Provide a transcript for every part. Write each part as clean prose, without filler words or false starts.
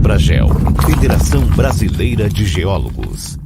FEBRAGEL, Federação Brasileira de Geólogos.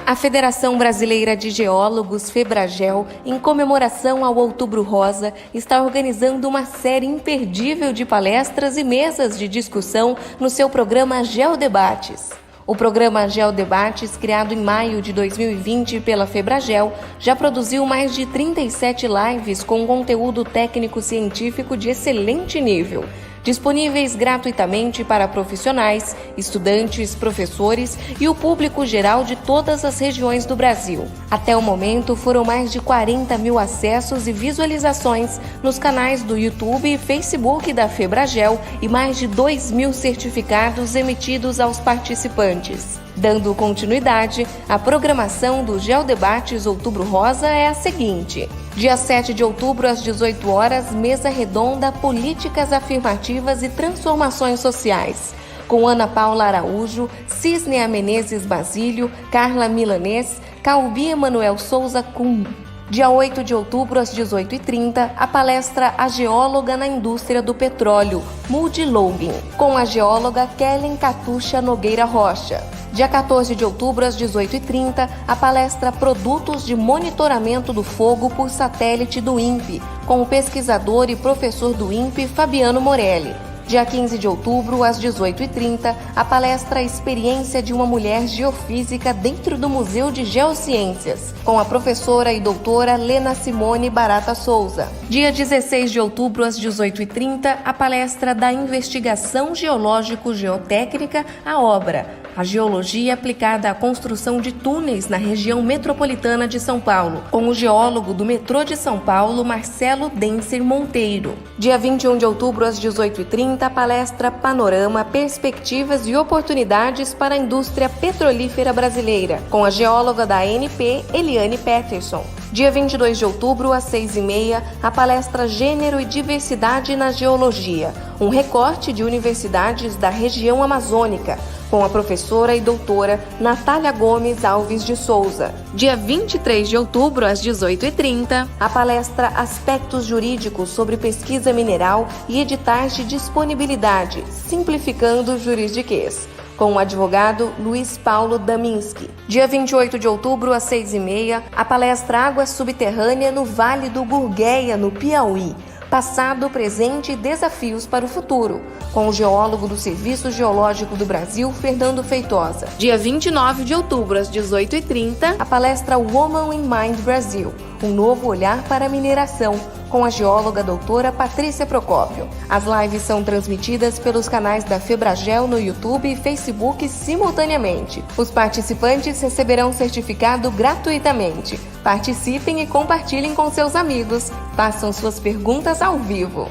A Federação Brasileira de Geólogos, FEBRAGEL, em comemoração ao Outubro Rosa, está organizando uma série imperdível de palestras e mesas de discussão no seu programa Geodebates. O programa Geodebates, criado em maio de 2020 pela FEBRAGEL, já produziu mais de 37 lives com conteúdo técnico-científico de excelente nível, disponíveis gratuitamente para profissionais, estudantes, professores e o público geral de todas as regiões do Brasil. Até o momento, foram mais de 40 mil acessos e visualizações nos canais do YouTube e Facebook da FEBRAGEL e mais de 2 mil certificados emitidos aos participantes. Dando continuidade, a programação do Geodebates Outubro Rosa é a seguinte: dia 7 de outubro, às 18 horas, mesa redonda Políticas Afirmativas e Transformações Sociais, com Ana Paula Araújo, Cisne Menezes Basílio, Carla Milanês, Calbi Emanuel Souza Kuhn. Dia 8 de outubro, às 18h30, a palestra A Geóloga na Indústria do Petróleo, Moody Logan, com a geóloga Kellen Catuxa Nogueira Rocha. Dia 14 de outubro, às 18h30, a palestra Produtos de Monitoramento do Fogo por Satélite do INPE, com o pesquisador e professor do INPE, Fabiano Morelli. Dia 15 de outubro, às 18h30, a palestra Experiência de uma Mulher Geofísica dentro do Museu de Geociências, com a professora e doutora Lena Simone Barata Souza. Dia 16 de outubro, às 18h30, a palestra da Investigação Geológico-Geotécnica, a obra A Geologia aplicada à construção de túneis na região metropolitana de São Paulo, com o geólogo do metrô de São Paulo, Marcelo Denser Monteiro. Dia 21 de outubro, às 18h30, a palestra Panorama, Perspectivas e Oportunidades para a Indústria Petrolífera Brasileira, com a geóloga da ANP, Eliane Peterson. Dia 22 de outubro, às 6h30, a palestra Gênero e Diversidade na Geologia, um recorte de universidades da região amazônica, com a professora e doutora Natália Gomes Alves de Souza. Dia 23 de outubro, às 18h30, a palestra Aspectos Jurídicos sobre Pesquisa Mineral e Editais de Disponibilidade, Simplificando o Juridiquês, com o advogado Luiz Paulo Daminski. Dia 28 de outubro, às 6h30, a palestra Água Subterrânea no Vale do Gurgueia, no Piauí, Passado, Presente e Desafios para o Futuro, com o geólogo do Serviço Geológico do Brasil, Fernando Feitosa. Dia 29 de outubro, às 18h30, a palestra Woman in Mind Brasil, um novo olhar para a mineração, com a geóloga doutora Patrícia Procópio. As lives são transmitidas pelos canais da FEBRAGEL no YouTube e Facebook simultaneamente. Os participantes receberão certificado gratuitamente. Participem e compartilhem com seus amigos. Façam suas perguntas ao vivo.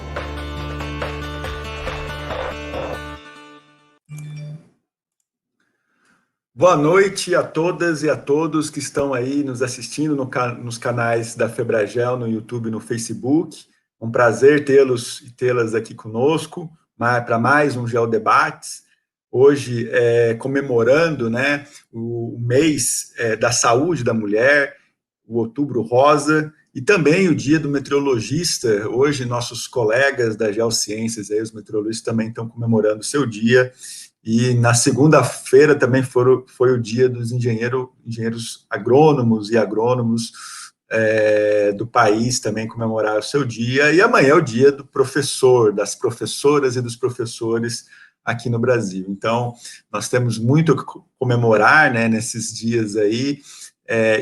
Boa noite a todas e a todos que estão aí nos assistindo nos canais da FEBRAGEL, no YouTube e no Facebook. Um prazer tê-los e tê-las aqui conosco para mais um Geodebates. Hoje, comemorando, né, o mês da saúde da mulher, o Outubro Rosa, e também o Dia do Meteorologista. Hoje, nossos colegas da Geociências, aí, os meteorologistas, também estão comemorando o seu dia. E na segunda-feira também foi o dia dos engenheiros agrônomos e agrônomos do país também comemorar o seu dia. E amanhã é o dia do professor, das professoras e dos professores aqui no Brasil. Então, nós temos muito a comemorar, né, nesses dias aí.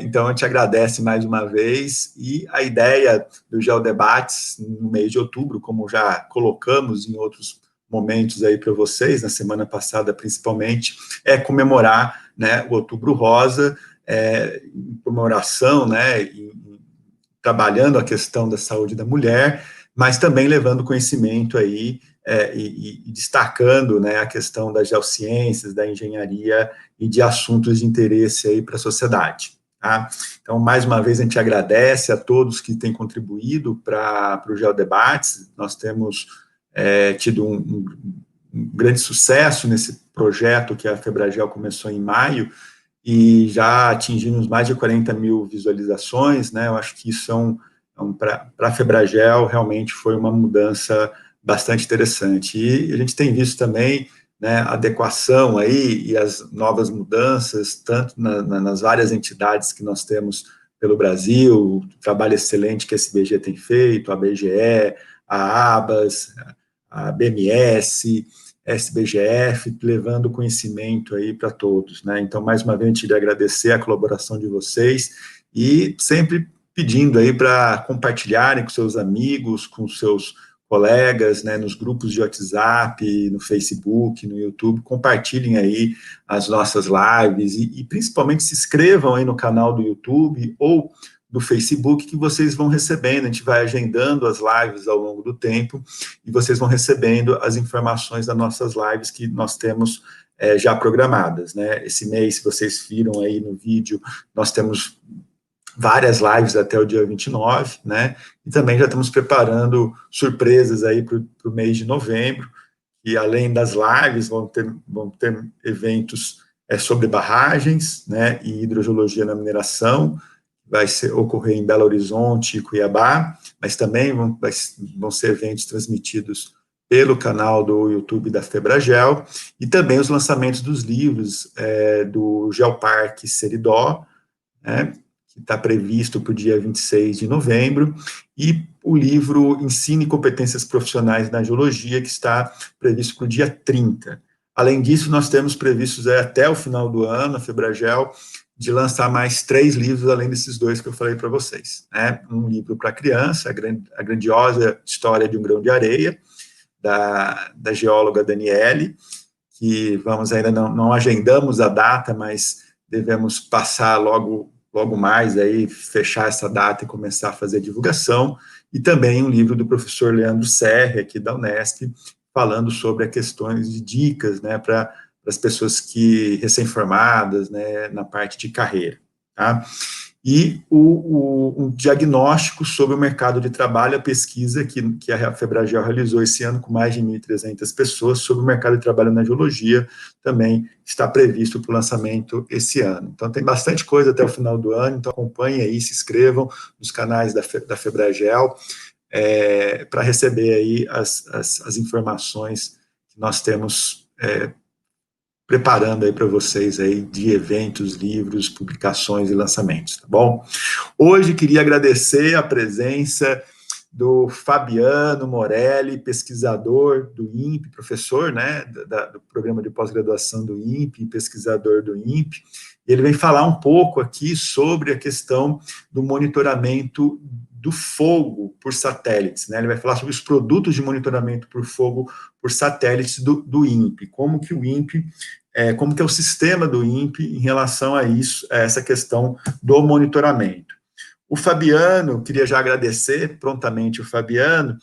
Então, a gente agradece mais uma vez. E a ideia do Geodebates no mês de outubro, como já colocamos em outros momentos aí para vocês, na semana passada principalmente, é comemorar, né, o Outubro Rosa, em comemoração, né, trabalhando a questão da saúde da mulher, mas também levando conhecimento aí e destacando, né, a questão das geociências, da engenharia e de assuntos de interesse aí para a sociedade. Tá? Então, mais uma vez, a gente agradece a todos que têm contribuído para o Geodebates. Nós temos tido um grande sucesso nesse projeto que a FEBRAGEL começou em maio, e já atingimos mais de 40 mil visualizações, né? Eu acho que isso para a FEBRAGEL realmente foi uma mudança bastante interessante. E a gente tem visto também, né, a adequação aí e as novas mudanças, tanto nas várias entidades que nós temos pelo Brasil, o trabalho excelente que a SBG tem feito, a BGE, a ABAS, a BMS, a SBGF, levando conhecimento aí para todos, né? Então, mais uma vez, a gente queria agradecer a colaboração de vocês e sempre pedindo aí para compartilharem com seus amigos, com seus colegas, né, nos grupos de WhatsApp, no Facebook, no YouTube, compartilhem aí as nossas lives e principalmente se inscrevam aí no canal do YouTube ou do Facebook, que vocês vão recebendo, a gente vai agendando as lives ao longo do tempo, e vocês vão recebendo as informações das nossas lives que nós temos já programadas, né? Esse mês, se vocês viram aí no vídeo, nós temos várias lives até o dia 29, né, e também já estamos preparando surpresas aí para o mês de novembro, e além das lives, vão ter eventos sobre barragens, né, e hidrogeologia na mineração, vai ocorrer em Belo Horizonte e Cuiabá, mas também vão ser eventos transmitidos pelo canal do YouTube da Febragel, e também os lançamentos dos livros do Geoparque Seridó, né, que está previsto para o dia 26 de novembro, e o livro Ensine Competências Profissionais na Geologia, que está previsto para o dia 30. Além disso, nós temos previstos até o final do ano, a Febragel, de lançar mais 3 livros, além desses 2 que eu falei para vocês, né? Um livro para criança, a grandiosa história de um grão de areia, da geóloga Daniele, que ainda não agendamos a data, mas devemos passar logo mais aí, fechar essa data e começar a fazer a divulgação, e também um livro do professor Leandro Serri, aqui da Unesp, falando sobre as questões de dicas, né, para as pessoas que recém-formadas, né, na parte de carreira, tá? E um diagnóstico sobre o mercado de trabalho, a pesquisa que a Febragel realizou esse ano com mais de 1.300 pessoas sobre o mercado de trabalho na geologia, também está previsto para o lançamento esse ano. Então, tem bastante coisa até o final do ano, então acompanhem aí, se inscrevam nos canais da Febragel, para receber aí as informações que nós temos preparando aí para vocês aí de eventos, livros, publicações e lançamentos, tá bom? Hoje queria agradecer a presença do Fabiano Morelli, pesquisador do INPE, professor, né, do programa de pós-graduação do INPE, pesquisador do INPE. Ele vem falar um pouco aqui sobre a questão do monitoramento do fogo por satélites, né? Ele vai falar sobre os produtos de monitoramento por fogo por satélites do INPE, como que o INPE, como que é o sistema do INPE em relação a isso, a essa questão do monitoramento. O Fabiano, queria já agradecer prontamente o Fabiano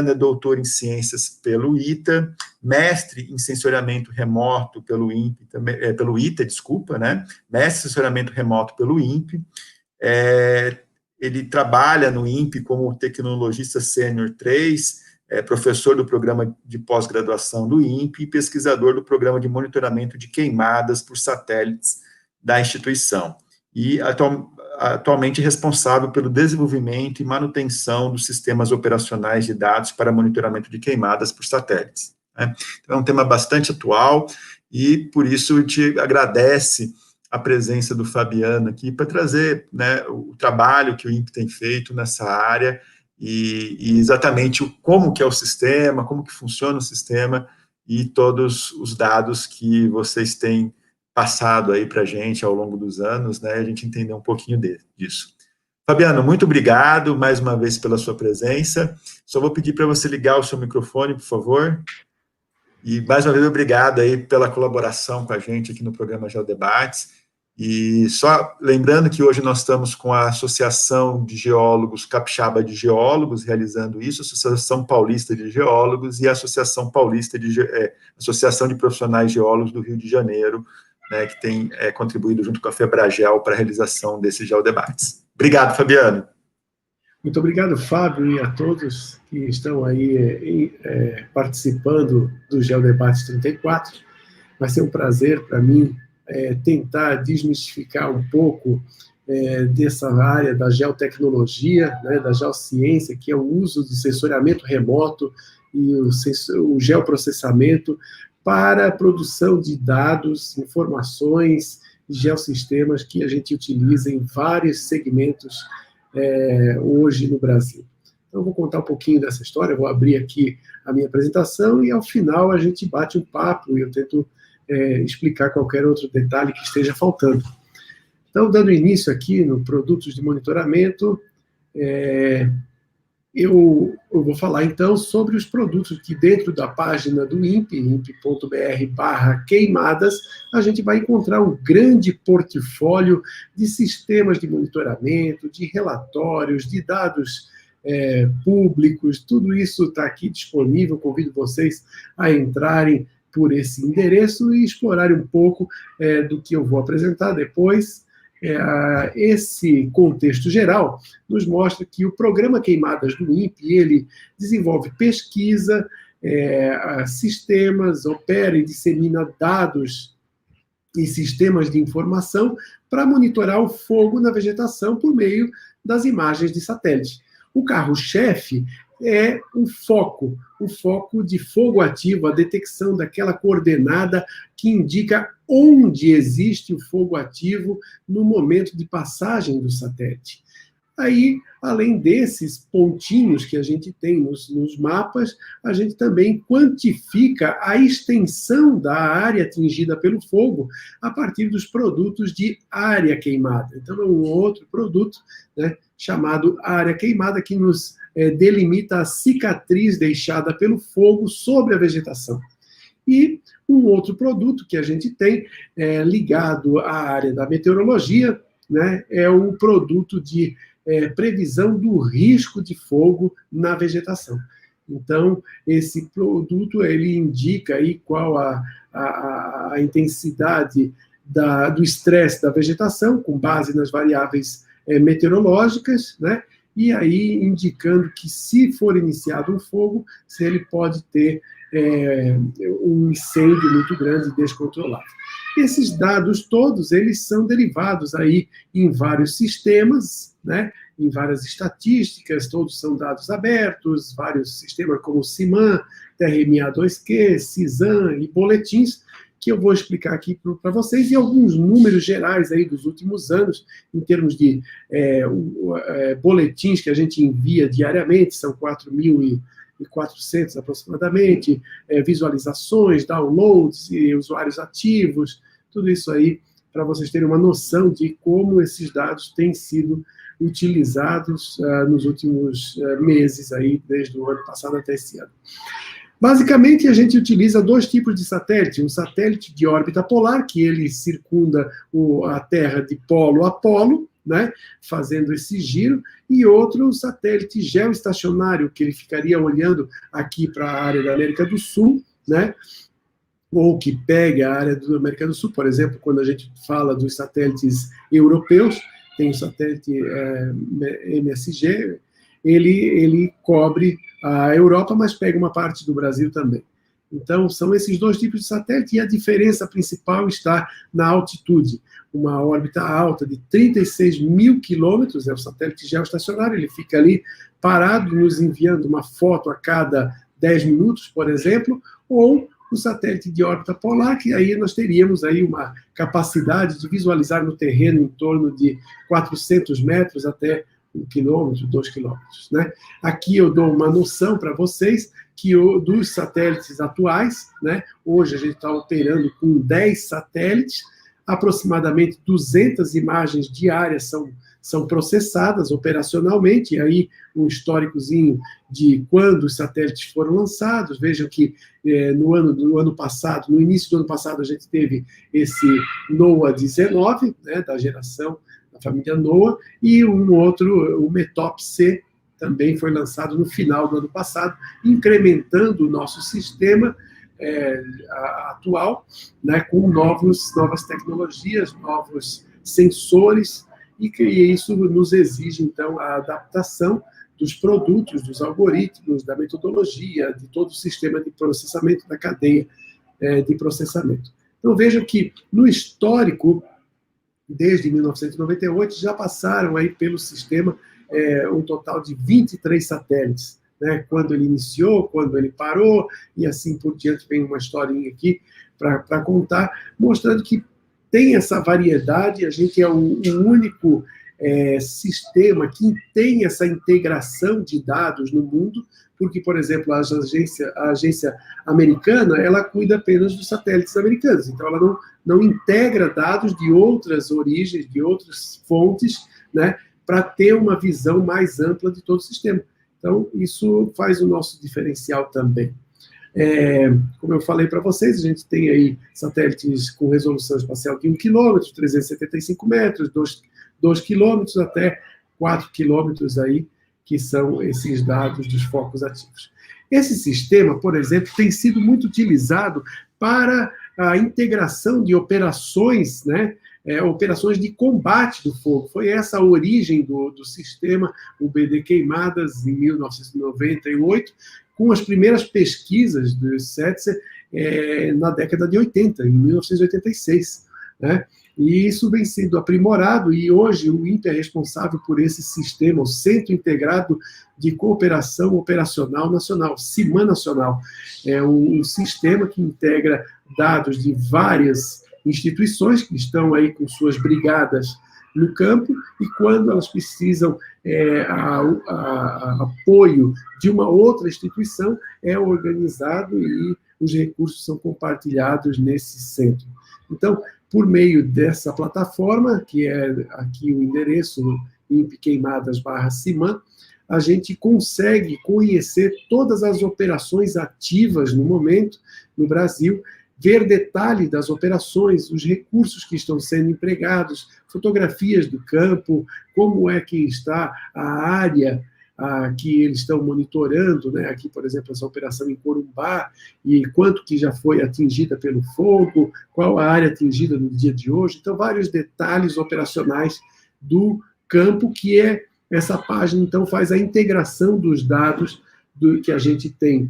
é doutor em ciências pelo ITA, mestre em sensoriamento remoto pelo INPE, pelo ITA, desculpa, né? Mestre em sensoriamento remoto pelo INPE, ele trabalha no INPE como tecnologista sênior 3, professor do programa de pós-graduação do INPE e pesquisador do programa de monitoramento de queimadas por satélites da instituição. E atualmente responsável pelo desenvolvimento e manutenção dos sistemas operacionais de dados para monitoramento de queimadas por satélites, né? Então, é um tema bastante atual e, por isso, a gente agradece a presença do Fabiano aqui para trazer, né, o trabalho que o INPE tem feito nessa área e exatamente como que é o sistema, como que funciona o sistema e todos os dados que vocês têm passado aí para a gente ao longo dos anos, né, a gente entender um pouquinho disso. Fabiano, muito obrigado mais uma vez pela sua presença. Só vou pedir para você ligar o seu microfone, por favor. E mais uma vez, obrigado aí pela colaboração com a gente aqui no programa Geodebates. E só lembrando que hoje nós estamos com a Associação de Geólogos Capixaba de Geólogos realizando isso, a Associação Paulista de Geólogos e a Associação Paulista Associação de Profissionais Geólogos do Rio de Janeiro, né, que tem contribuído junto com a Febragel para a realização desses Geodebates. Obrigado, Fabiano. Muito obrigado, Fábio, e a todos que estão aí participando do Geodebates 34. Vai ser um prazer para mim tentar desmistificar um pouco dessa área da geotecnologia, né, da geociência, que é o uso do sensoriamento remoto e o geoprocessamento para a produção de dados, informações e geossistemas que a gente utiliza em vários segmentos hoje no Brasil. Então, eu vou contar um pouquinho dessa história, vou abrir aqui a minha apresentação e, ao final, a gente bate um papo e eu tento explicar qualquer outro detalhe que esteja faltando. Então, dando início aqui no Produtos de Monitoramento, eu vou falar, então, sobre os produtos que dentro da página do INPE, imp.br/queimadas, a gente vai encontrar um grande portfólio de sistemas de monitoramento, de relatórios, de dados públicos, tudo isso está aqui disponível, convido vocês a entrarem por esse endereço e explorarem um pouco do que eu vou apresentar depois. Esse contexto geral nos mostra que o programa Queimadas do INPE, ele desenvolve pesquisa, sistemas, opera e dissemina dados e sistemas de informação para monitorar o fogo na vegetação por meio das imagens de satélite. O carro-chefe é o foco de fogo ativo, a detecção daquela coordenada que indica onde existe o fogo ativo no momento de passagem do satélite. Aí, além desses pontinhos que a gente tem nos mapas, a gente também quantifica a extensão da área atingida pelo fogo a partir dos produtos de área queimada. Então, é um outro produto, né, chamado área queimada, que nos delimita a cicatriz deixada pelo fogo sobre a vegetação. E um outro produto que a gente tem ligado à área da meteorologia, né, é um produto de previsão do risco de fogo na vegetação. Então, esse produto ele indica aí qual a intensidade do estresse da vegetação, com base nas variáveis meteorológicas, né? E aí indicando que, se for iniciado um fogo, se ele pode ter um incêndio muito grande e descontrolado. Esses dados todos, eles são derivados aí em vários sistemas, né, em várias estatísticas, todos são dados abertos, vários sistemas como o CIMAN, TRMA2Q, CISAM e boletins, que eu vou explicar aqui para vocês, e alguns números gerais aí dos últimos anos, em termos de boletins que a gente envia diariamente, são 4.400 aproximadamente, visualizações, downloads e usuários ativos, tudo isso aí para vocês terem uma noção de como esses dados têm sido utilizados nos últimos meses, aí, desde o ano passado até esse ano. Basicamente, a gente utiliza dois tipos de satélite. Um satélite de órbita polar, que ele circunda a Terra de polo a polo, né, fazendo esse giro, e outro, um satélite geoestacionário, que ele ficaria olhando aqui para a área da América do Sul, né, ou que pega a área da América do Sul, por exemplo, quando a gente fala dos satélites europeus, tem o satélite MSG, ele cobre a Europa, mas pega uma parte do Brasil também. Então, são esses dois tipos de satélite, e a diferença principal está na altitude. Uma órbita alta de 36 mil quilômetros, é o satélite geoestacionário, ele fica ali parado, nos enviando uma foto a cada 10 minutos, por exemplo, ou o satélite de órbita polar, que aí nós teríamos aí uma capacidade de visualizar no terreno em torno de 400 metros até 1 quilômetro, 2 quilômetros, né? Aqui eu dou uma noção para vocês que dos satélites atuais, né? Hoje a gente está operando com 10 satélites, aproximadamente 200 imagens diárias são processadas operacionalmente, e aí um históricozinho de quando os satélites foram lançados. Vejam que no ano passado, no início do ano passado, a gente teve esse NOAA 19, né, da geração da família NOAA, e um outro, o METOP-C, também foi lançado no final do ano passado, incrementando o nosso sistema atual, né, com novas tecnologias, novos sensores, e que isso nos exige, então, a adaptação dos produtos, dos algoritmos, da metodologia, de todo o sistema de processamento, da cadeia de processamento. Então, vejam que, no histórico, desde 1998, já passaram aí pelo sistema um total de 23 satélites, né, quando ele iniciou, quando ele parou, e assim por diante. Vem uma historinha aqui para contar, mostrando que tem essa variedade. A gente é o único sistema que tem essa integração de dados no mundo, porque, por exemplo, a agência americana, ela cuida apenas dos satélites americanos, então ela não integra dados de outras origens, de outras fontes, né, para ter uma visão mais ampla de todo o sistema. Então, isso faz o nosso diferencial também. Como eu falei para vocês, a gente tem aí satélites com resolução espacial de 1 km, 375 metros, 2 km até 4 km aí, que são esses dados dos focos ativos. Esse sistema, por exemplo, tem sido muito utilizado para a integração de operações, né, operações de combate do fogo. Foi essa a origem do sistema, o BD Queimadas, em 1998, com as primeiras pesquisas do Setzer na década de 80, em 1986, né? E isso vem sendo aprimorado, e hoje o INPE é responsável por esse sistema, o Centro Integrado de Cooperação Operacional Nacional, CIMAN Nacional. É um sistema que integra dados de várias instituições que estão aí com suas brigadas no campo, e quando elas precisam apoio de uma outra instituição, é organizado e os recursos são compartilhados nesse centro. Então, por meio dessa plataforma, que é aqui o endereço, INPE-Queimadas/CIMAN, a gente consegue conhecer todas as operações ativas no momento no Brasil, ver detalhe das operações, os recursos que estão sendo empregados, fotografias do campo, como é que está a área que eles estão monitorando, né? Aqui, por exemplo, essa operação em Corumbá, e quanto que já foi atingida pelo fogo, qual a área atingida no dia de hoje. Então, vários detalhes operacionais do campo, que essa página, então, faz a integração dos dados que a gente tem,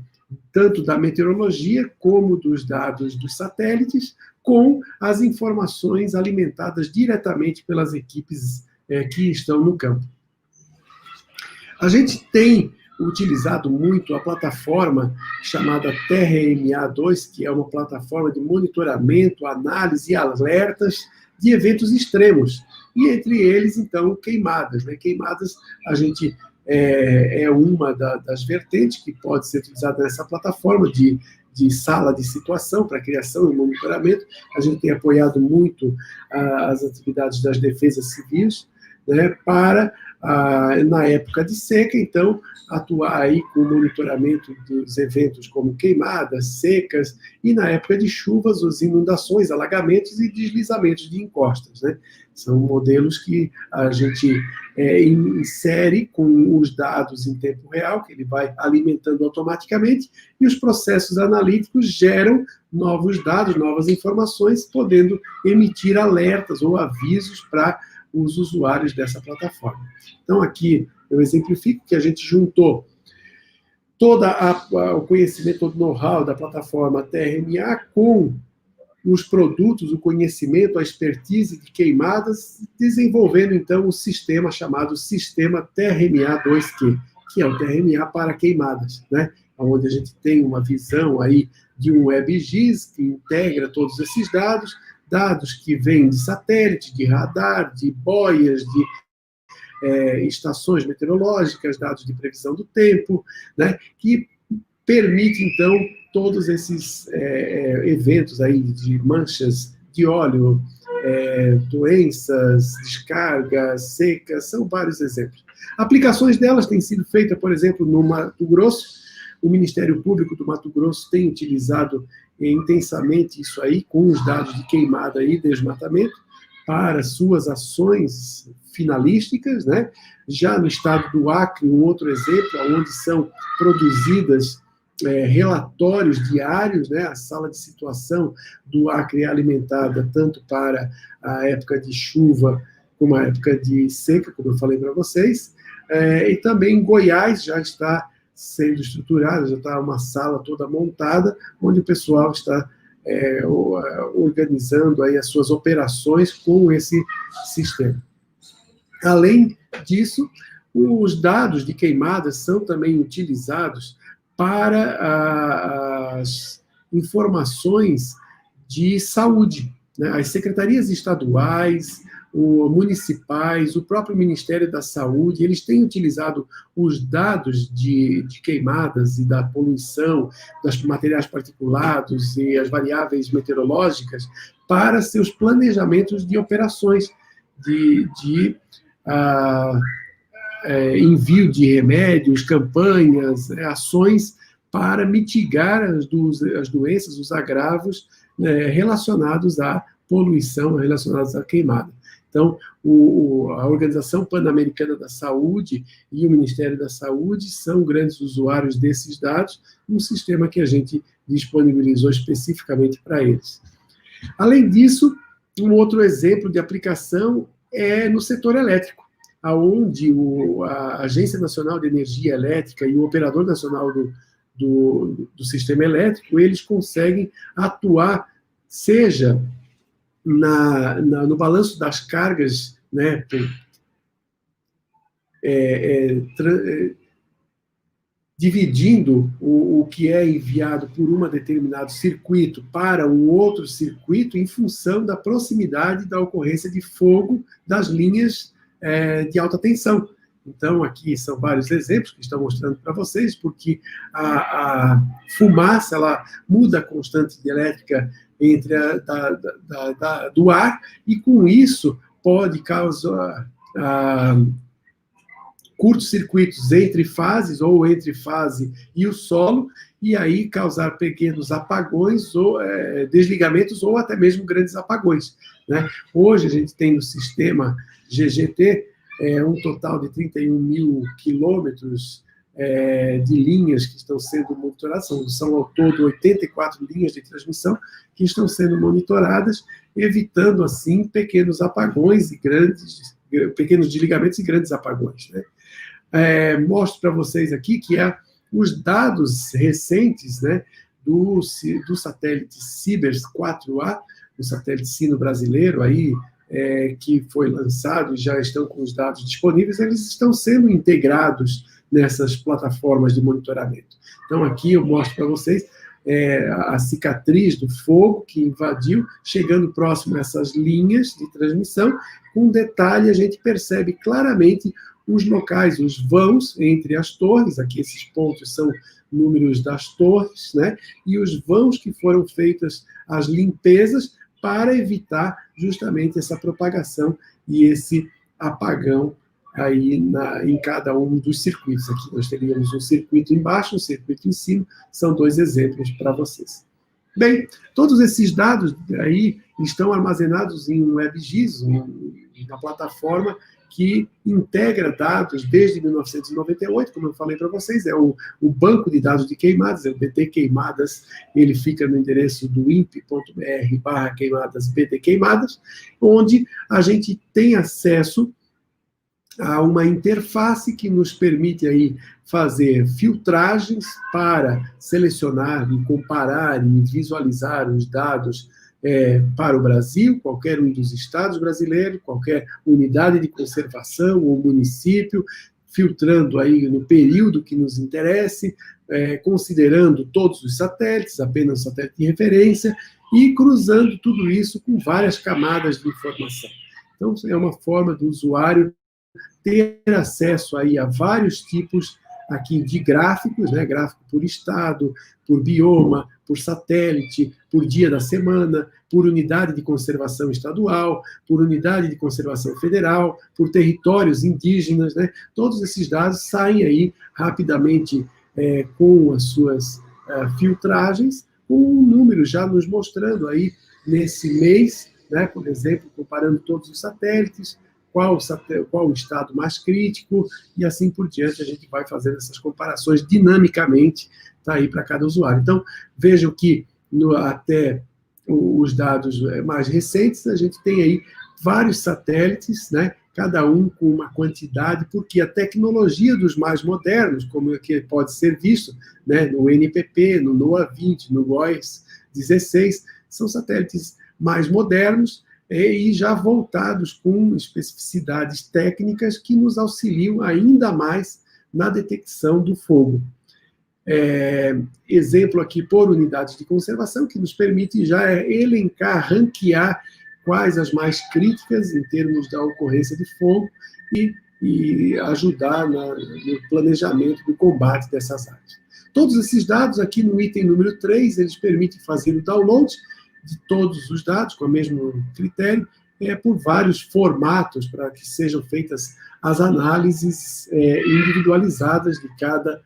tanto da meteorologia, como dos dados dos satélites, com as informações alimentadas diretamente pelas equipes que estão no campo. A gente tem utilizado muito a plataforma chamada TerraMA2, que é uma plataforma de monitoramento, análise e alertas de eventos extremos, e entre eles, então, queimadas. Né? Queimadas, a gente é uma das vertentes que pode ser utilizada nessa plataforma de sala de situação para criação e monitoramento. A gente tem apoiado muito as atividades das defesas civis, né, para, na época de seca, então, atuar aí com o monitoramento dos eventos como queimadas, secas, e na época de chuvas, as inundações, alagamentos e deslizamentos de encostas, né? São modelos que a gente insere com os dados em tempo real, que ele vai alimentando automaticamente, e os processos analíticos geram novos dados, novas informações, podendo emitir alertas ou avisos para os usuários dessa plataforma. Então, aqui eu exemplifico que a gente juntou todo o conhecimento, todo o know-how da plataforma TerraMA com os produtos, o conhecimento, a expertise de queimadas, desenvolvendo, então, o sistema chamado Sistema TerraMA2Q, que é o TerraMA para queimadas, né? Onde a gente tem uma visão aí de um WebGIS que integra todos esses dados que vêm de satélite, de radar, de boias, de estações meteorológicas, dados de previsão do tempo, né, que permite, então, todos esses eventos aí de manchas de óleo, doenças, descargas, secas, são vários exemplos. Aplicações delas têm sido feitas, por exemplo, no Mato Grosso. O Ministério Público do Mato Grosso tem utilizado intensamente isso aí, com os dados de queimada e desmatamento, para suas ações finalísticas, né? Já no estado do Acre, um outro exemplo, onde são produzidas relatórios diários, né? A sala de situação do Acre é alimentada tanto para a época de chuva como a época de seca, como eu falei para vocês, e também em Goiás já está sendo estruturada, já está uma sala toda montada, onde o pessoal está organizando aí as suas operações com esse sistema. Além disso, Os dados de queimadas são também utilizados para as informações de saúde, né? As secretarias estaduais, municipais, o próprio Ministério da Saúde, eles têm utilizado os dados de queimadas e da poluição, dos materiais particulados e as variáveis meteorológicas para seus planejamentos de operações, envio de remédios, campanhas, ações para mitigar as doenças, os agravos relacionados à poluição, relacionados à queimada. Então, a Organização Pan-Americana da Saúde e o Ministério da Saúde são grandes usuários desses dados, um sistema que a gente disponibilizou especificamente para eles. Além disso, um outro exemplo de aplicação é no setor elétrico, onde a Agência Nacional de Energia Elétrica e o Operador Nacional do Sistema Elétrico, eles conseguem atuar, seja no balanço das cargas, né, dividindo o que é enviado por um determinado circuito para um outro circuito em função da proximidade da ocorrência de fogo das linhas de alta tensão. Então, aqui são vários exemplos que estão mostrando para vocês, porque a fumaça ela muda a constante de elétrica entre do ar, e com isso pode causar curtos-circuitos entre fases, ou entre fase e o solo, e aí causar pequenos apagões, ou desligamentos, ou até mesmo grandes apagões, né? Hoje a gente tem no sistema GGT um total de 31 mil quilômetros de linhas que estão sendo monitoradas, são ao todo 84 linhas de transmissão que estão sendo monitoradas, evitando, assim, pequenos apagões e pequenos desligamentos e grandes apagões, né? Mostro para vocês aqui que os dados recentes, né, do satélite Cibers 4A, o satélite sino brasileiro, aí, que foi lançado e já estão com os dados disponíveis, eles estão sendo integrados nessas plataformas de monitoramento. Então, aqui eu mostro para vocês a cicatriz do fogo que invadiu, chegando próximo a essas linhas de transmissão. Com detalhe, a gente percebe claramente os locais, os vãos entre as torres, aqui esses pontos são números das torres, né? E os vãos que foram feitas as limpezas para evitar justamente essa propagação e esse apagão aí em cada um dos circuitos. Aqui nós teríamos um circuito embaixo, um circuito em cima, são dois exemplos para vocês. Bem, todos esses dados aí estão armazenados em um WebGIS, uma plataforma que integra dados desde 1998, como eu falei para vocês, é o banco de dados de queimadas, é o BT Queimadas, ele fica no endereço do imp.br/queimadas, BT Queimadas, onde a gente tem acesso a uma interface que nos permite aí fazer filtragens para selecionar e comparar e visualizar os dados para o Brasil, qualquer um dos estados brasileiros, qualquer unidade de conservação ou município, filtrando aí no período que nos interesse, considerando todos os satélites, apenas satélite de referência, e cruzando tudo isso com várias camadas de informação. Então, é uma forma do usuário ter acesso aí a vários tipos aqui de gráficos, né? Gráfico por estado, por bioma, por satélite, por dia da semana, por unidade de conservação estadual, por unidade de conservação federal, por territórios indígenas, né? Todos esses dados saem aí rapidamente com as suas filtragens, com um número já nos mostrando aí nesse mês, né? Por exemplo, comparando todos os satélites, qual o estado mais crítico, e assim por diante, a gente vai fazendo essas comparações dinamicamente, tá aí para cada usuário. Então, vejam que até os dados mais recentes, a gente tem aí vários satélites, né, cada um com uma quantidade, porque a tecnologia dos mais modernos, como é que pode ser visto, né, no NPP, no NOAA 20, no GOES 16, são satélites mais modernos, e já voltados com especificidades técnicas que nos auxiliam ainda mais na detecção do fogo. Exemplo aqui por unidades de conservação, que nos permite já elencar, ranquear quais as mais críticas em termos da ocorrência de fogo e ajudar no planejamento do combate dessas áreas. Todos esses dados aqui no item número 3, eles permitem fazer o download de todos os dados, com o mesmo critério, por vários formatos, para que sejam feitas as análises individualizadas de cada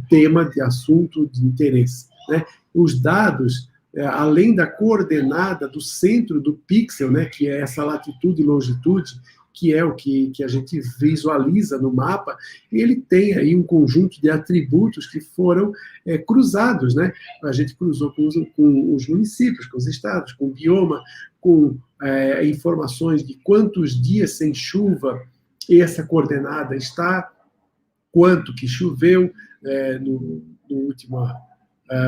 tema de assunto de interesse, né? Os dados, além da coordenada do centro do pixel, né, que é essa latitude e longitude, que é o que a gente visualiza no mapa, ele tem aí um conjunto de atributos que foram cruzados, né? A gente cruzou com os municípios, com os estados, com o bioma, com informações de quantos dias sem chuva essa coordenada está, quanto que choveu no última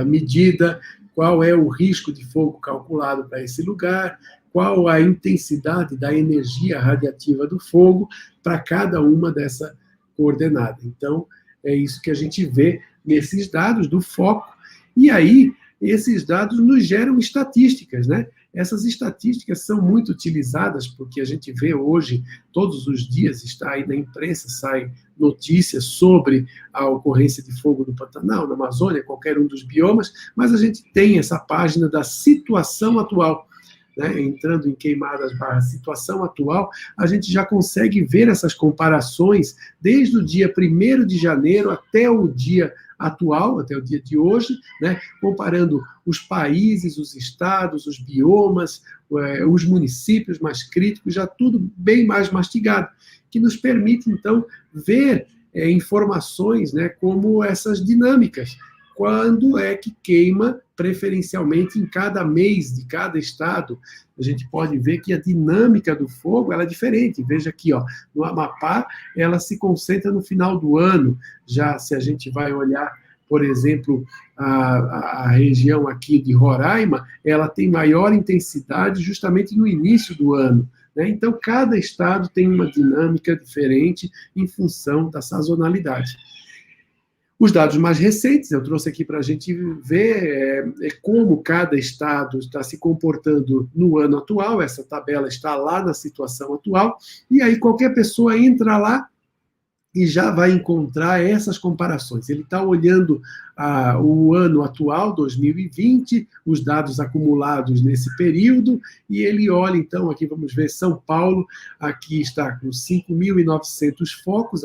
medida, qual é o risco de fogo calculado para esse lugar, qual a intensidade da energia radiativa do fogo para cada uma dessa coordenada. Então, é isso que a gente vê nesses dados do foco. E aí, esses dados nos geram estatísticas, né? Essas estatísticas são muito utilizadas, porque a gente vê hoje, todos os dias, está aí na imprensa, sai notícias sobre a ocorrência de fogo no Pantanal, na Amazônia, qualquer um dos biomas, mas a gente tem essa página da situação atual, né? Entrando em queimadas barra situação atual, a gente já consegue ver essas comparações desde o dia 1º de janeiro até o dia atual, até o dia de hoje, né, comparando os países, os estados, os biomas, os municípios mais críticos, já tudo bem mais mastigado, que nos permite, então, ver informações, né, como essas dinâmicas, quando é que queima preferencialmente em cada mês de cada estado. A gente pode ver que a dinâmica do fogo ela é diferente. Veja aqui, ó, no Amapá, ela se concentra no final do ano. Já se a gente vai olhar, por exemplo, a região aqui de Roraima, ela tem maior intensidade justamente no início do ano, né? Então, cada estado tem uma dinâmica diferente em função da sazonalidade. Os dados mais recentes, eu trouxe aqui para a gente ver como cada estado está se comportando no ano atual. Essa tabela está lá na situação atual, e aí qualquer pessoa entra lá e já vai encontrar essas comparações. Ele está olhando o ano atual, 2020, os dados acumulados nesse período, e ele olha, então, aqui vamos ver São Paulo, aqui está com 5.900 focos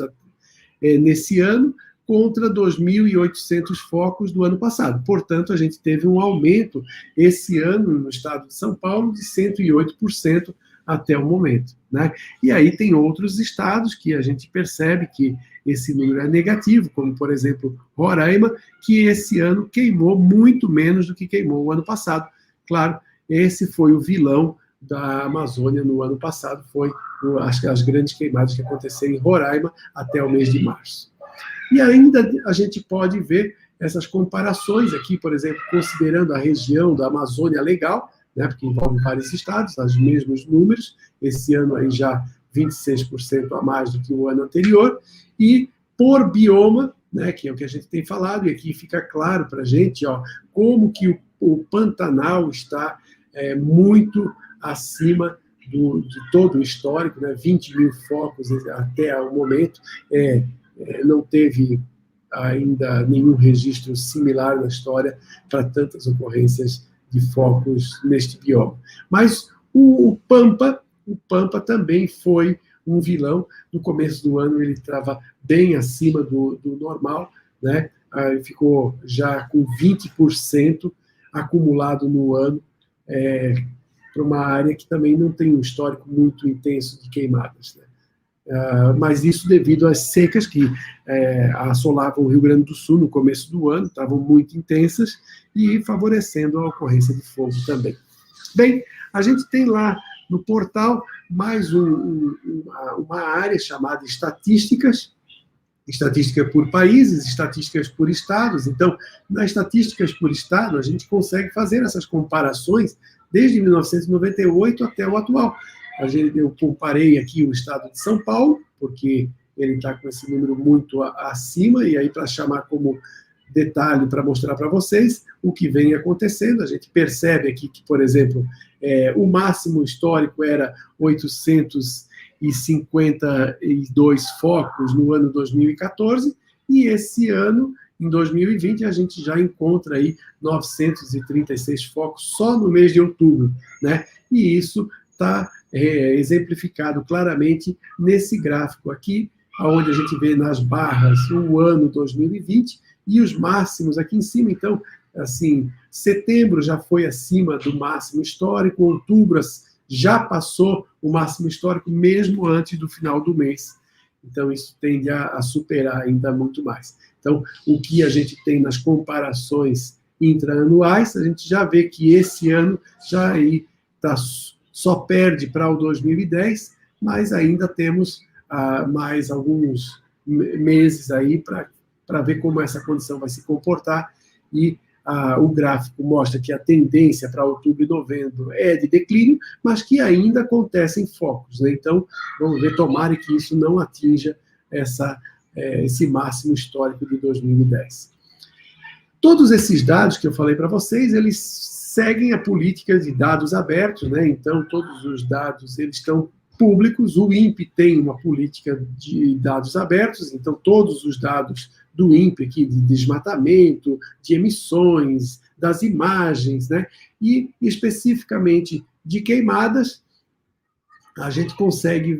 nesse ano, contra 2.800 focos do ano passado. Portanto, a gente teve um aumento esse ano no estado de São Paulo de 108% até o momento, né? E aí tem outros estados que a gente percebe que esse número é negativo, como, por exemplo, Roraima, que esse ano queimou muito menos do que queimou o ano passado. Claro, esse foi o vilão da Amazônia no ano passado, foi as grandes queimadas que aconteceram em Roraima até o mês de março. E ainda a gente pode ver essas comparações aqui, por exemplo, considerando a região da Amazônia Legal, né, porque envolve vários estados, os mesmos números, esse ano aí já 26% a mais do que o ano anterior, e por bioma, né, que é o que a gente tem falado, e aqui fica claro para a gente, ó, como que o Pantanal está muito acima de todo o histórico, né, 20 mil focos até o momento, não teve ainda nenhum registro similar na história para tantas ocorrências de focos neste bioma. Mas o Pampa também foi um vilão. No começo do ano ele estava bem acima do normal, né? Ficou já com 20% acumulado no ano, para uma área que também não tem um histórico muito intenso de queimadas, né? Mas isso devido às secas que assolavam o Rio Grande do Sul no começo do ano, estavam muito intensas e favorecendo a ocorrência de fogo também. Bem, a gente tem lá no portal mais uma área chamada estatísticas, estatística por países, estatísticas por estados. Então, nas estatísticas por estado, a gente consegue fazer essas comparações desde 1998 até o atual. Eu comparei aqui o estado de São Paulo, porque ele está com esse número muito acima, e aí para chamar como detalhe, para mostrar para vocês o que vem acontecendo, a gente percebe aqui que, por exemplo, o máximo histórico era 852 focos no ano 2014, e esse ano, em 2020, a gente já encontra aí 936 focos só no mês de outubro, né? E isso está exemplificado claramente nesse gráfico aqui, onde a gente vê nas barras o ano 2020 e os máximos aqui em cima. Então, assim, setembro já foi acima do máximo histórico, outubro já passou o máximo histórico mesmo antes do final do mês. Então, isso tende a superar ainda muito mais. Então, o que a gente tem nas comparações intraanuais, a gente já vê que esse ano já aí só perde para o 2010, mas ainda temos mais alguns meses aí para ver como essa condição vai se comportar, e o gráfico mostra que a tendência para outubro e novembro é de declínio, mas que ainda acontecem focos, né? Então, vamos ver, tomara que isso não atinja esse máximo histórico de 2010. Todos esses dados que eu falei para vocês, eles seguem a política de dados abertos, né? Então, todos os dados eles estão públicos. O INPE tem uma política de dados abertos, então todos os dados do INPE aqui, de desmatamento, de emissões, das imagens, né? E especificamente de queimadas, a gente consegue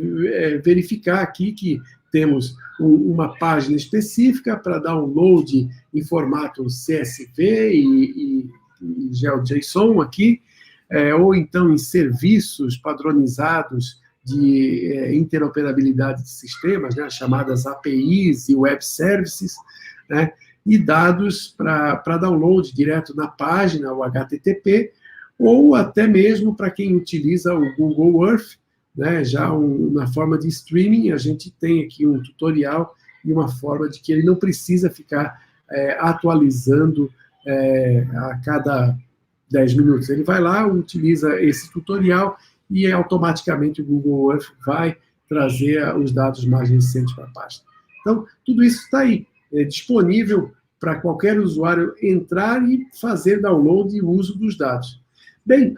verificar aqui que temos uma página específica para download em formato CSV e GeoJSON aqui, ou então em serviços padronizados de interoperabilidade de sistemas, né, chamadas APIs e Web Services, né, e dados para download direto na página, o HTTP, ou até mesmo para quem utiliza o Google Earth, né, já na forma de streaming. A gente tem aqui um tutorial e uma forma de que ele não precisa ficar atualizando a cada 10 minutos. Ele vai lá, utiliza esse tutorial e automaticamente o Google Earth vai trazer os dados mais recentes para a página. Então, tudo isso está aí, disponível para qualquer usuário entrar e fazer download e uso dos dados. Bem,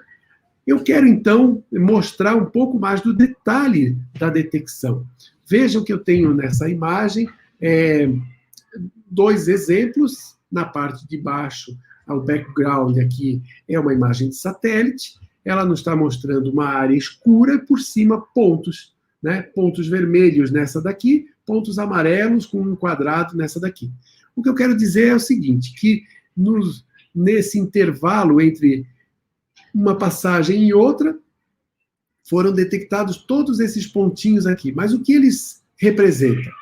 eu quero, então, mostrar um pouco mais do detalhe da detecção. Vejam que eu tenho nessa imagem dois exemplos. Na parte de baixo, o background aqui é uma imagem de satélite. Ela nos está mostrando uma área escura, por cima pontos, né? Pontos vermelhos nessa daqui, pontos amarelos com um quadrado nessa daqui. O que eu quero dizer é o seguinte, que nesse intervalo entre uma passagem e outra, foram detectados todos esses pontinhos aqui. Mas o que eles representam?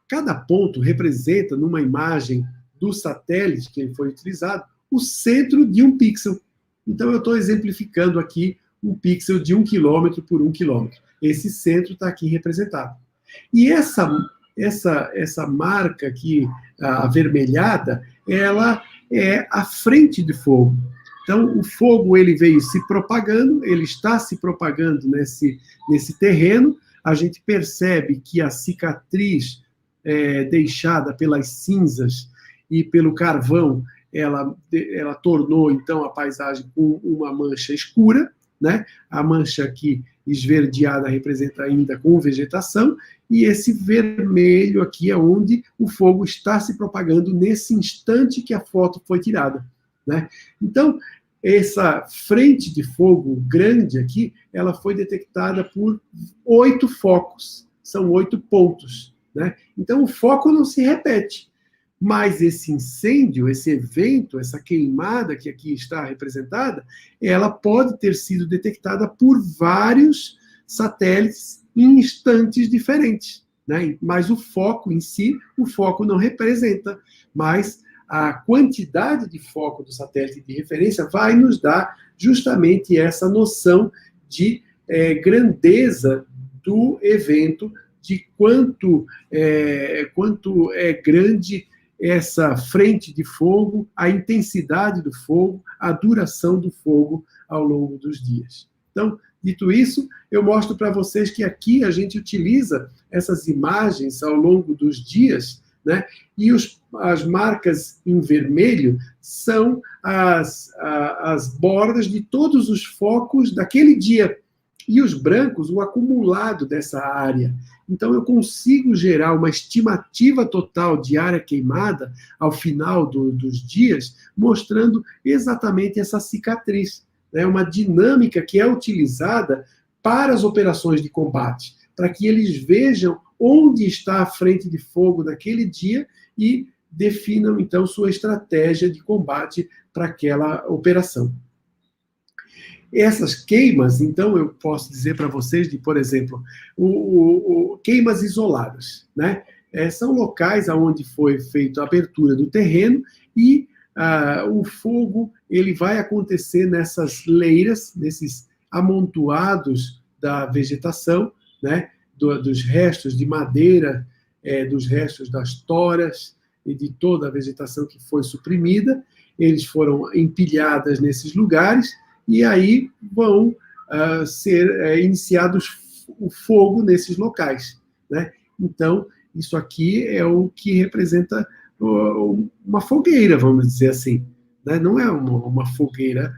Cada ponto representa, numa imagem do satélite que foi utilizado, o centro de um pixel. Então, eu estou exemplificando aqui um pixel de 1 quilômetro por 1 quilômetro. Esse centro está aqui representado. E essa marca aqui, avermelhada, ela é a frente de fogo. Então, o fogo ele veio se propagando, ele está se propagando nesse terreno. A gente percebe que a cicatriz deixada pelas cinzas e pelo carvão, ela tornou, então, a paisagem com uma mancha escura, né? A mancha aqui esverdeada representa ainda com vegetação, e esse vermelho aqui é onde o fogo está se propagando nesse instante que a foto foi tirada, né? Então, essa frente de fogo grande aqui, ela foi detectada por 8 focos, são 8 pontos, né? Então, o foco não se repete. Mas esse incêndio, esse evento, essa queimada que aqui está representada, ela pode ter sido detectada por vários satélites em instantes diferentes, né? Mas o foco em si, o foco não representa, mas a quantidade de foco do satélite de referência vai nos dar justamente essa noção de grandeza do evento, de quanto é grande essa frente de fogo, a intensidade do fogo, a duração do fogo ao longo dos dias. Então, dito isso, eu mostro para vocês que aqui a gente utiliza essas imagens ao longo dos dias, né? E as marcas em vermelho são as bordas de todos os focos daquele dia. E os brancos, o acumulado dessa área. Então, eu consigo gerar uma estimativa total de área queimada ao final dos dias, mostrando exatamente essa cicatriz. É uma dinâmica que é utilizada para as operações de combate, para que eles vejam onde está a frente de fogo naquele dia e definam, então, sua estratégia de combate para aquela operação. Essas queimas, então, eu posso dizer para vocês, por exemplo, queimas isoladas, né? São locais onde foi feita a abertura do terreno e o fogo ele vai acontecer nessas leiras, nesses amontoados da vegetação, né? Dos restos de madeira, dos restos das toras e de toda a vegetação que foi suprimida. Eles foram empilhadas nesses lugares e aí vão ser iniciados o fogo nesses locais, né? Então, isso aqui é o que representa uma fogueira, vamos dizer assim, né? Não é uma fogueira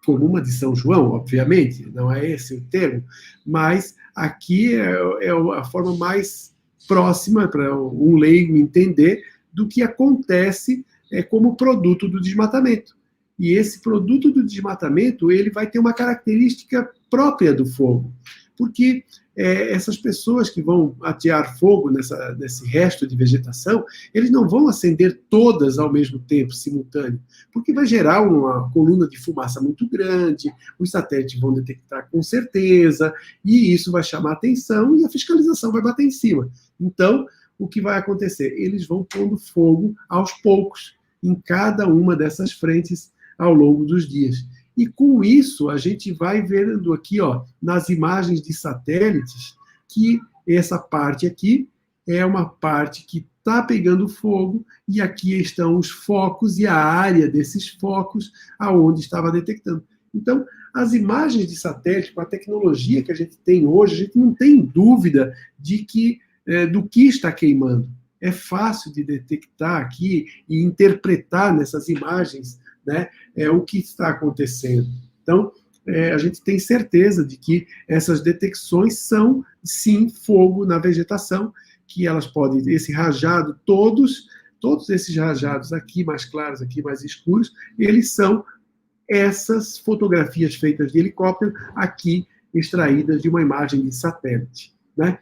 como uma de São João, obviamente, não é esse o termo, mas aqui é a forma mais próxima para um leigo entender do que acontece como produto do desmatamento. E esse produto do desmatamento, ele vai ter uma característica própria do fogo, porque essas pessoas que vão atear fogo nesse resto de vegetação, eles não vão acender todas ao mesmo tempo, simultâneo, porque vai gerar uma coluna de fumaça muito grande, os satélites vão detectar com certeza, e isso vai chamar atenção e a fiscalização vai bater em cima. Então, o que vai acontecer? Eles vão pondo fogo aos poucos, em cada uma dessas frentes ao longo dos dias. E com isso, a gente vai vendo aqui, nas imagens de satélites, que essa parte aqui é uma parte que está pegando fogo, e aqui estão os focos e a área desses focos aonde estava detectando. Então, as imagens de satélite, com a tecnologia que a gente tem hoje, a gente não tem dúvida do que está queimando. É fácil de detectar aqui e interpretar nessas imagens, né, o que está acontecendo. Então, a gente tem certeza de que essas detecções são, sim, fogo na vegetação, que elas podem, esse rajado, todos esses rajados aqui mais claros, aqui mais escuros, eles são essas fotografias feitas de helicóptero, aqui extraídas de uma imagem de satélite, né?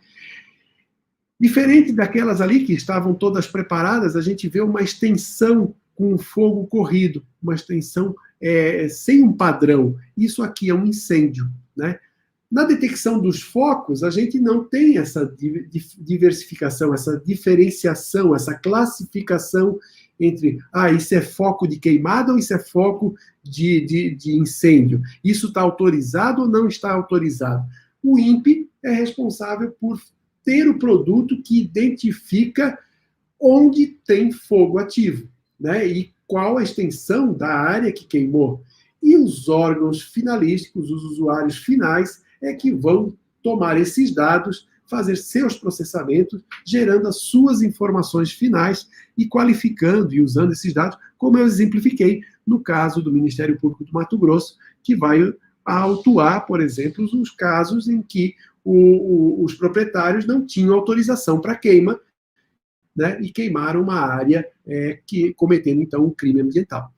Diferente daquelas ali que estavam todas preparadas, a gente vê uma extensão com o fogo corrido, uma extensão sem um padrão. Isso aqui é um incêndio, né? Na detecção dos focos, a gente não tem essa diversificação, essa diferenciação, essa classificação entre, isso é foco de queimada ou isso é foco de incêndio. Isso está autorizado ou não está autorizado? O INPE é responsável por ter o produto que identifica onde tem fogo ativo, né? E qual a extensão da área que queimou. E os órgãos finalísticos, os usuários finais, é que vão tomar esses dados, fazer seus processamentos, gerando as suas informações finais e qualificando e usando esses dados, como eu exemplifiquei no caso do Ministério Público do Mato Grosso, que vai autuar, por exemplo, os casos em que os proprietários não tinham autorização para queima, né, e queimaram uma área cometendo, então, um crime ambiental.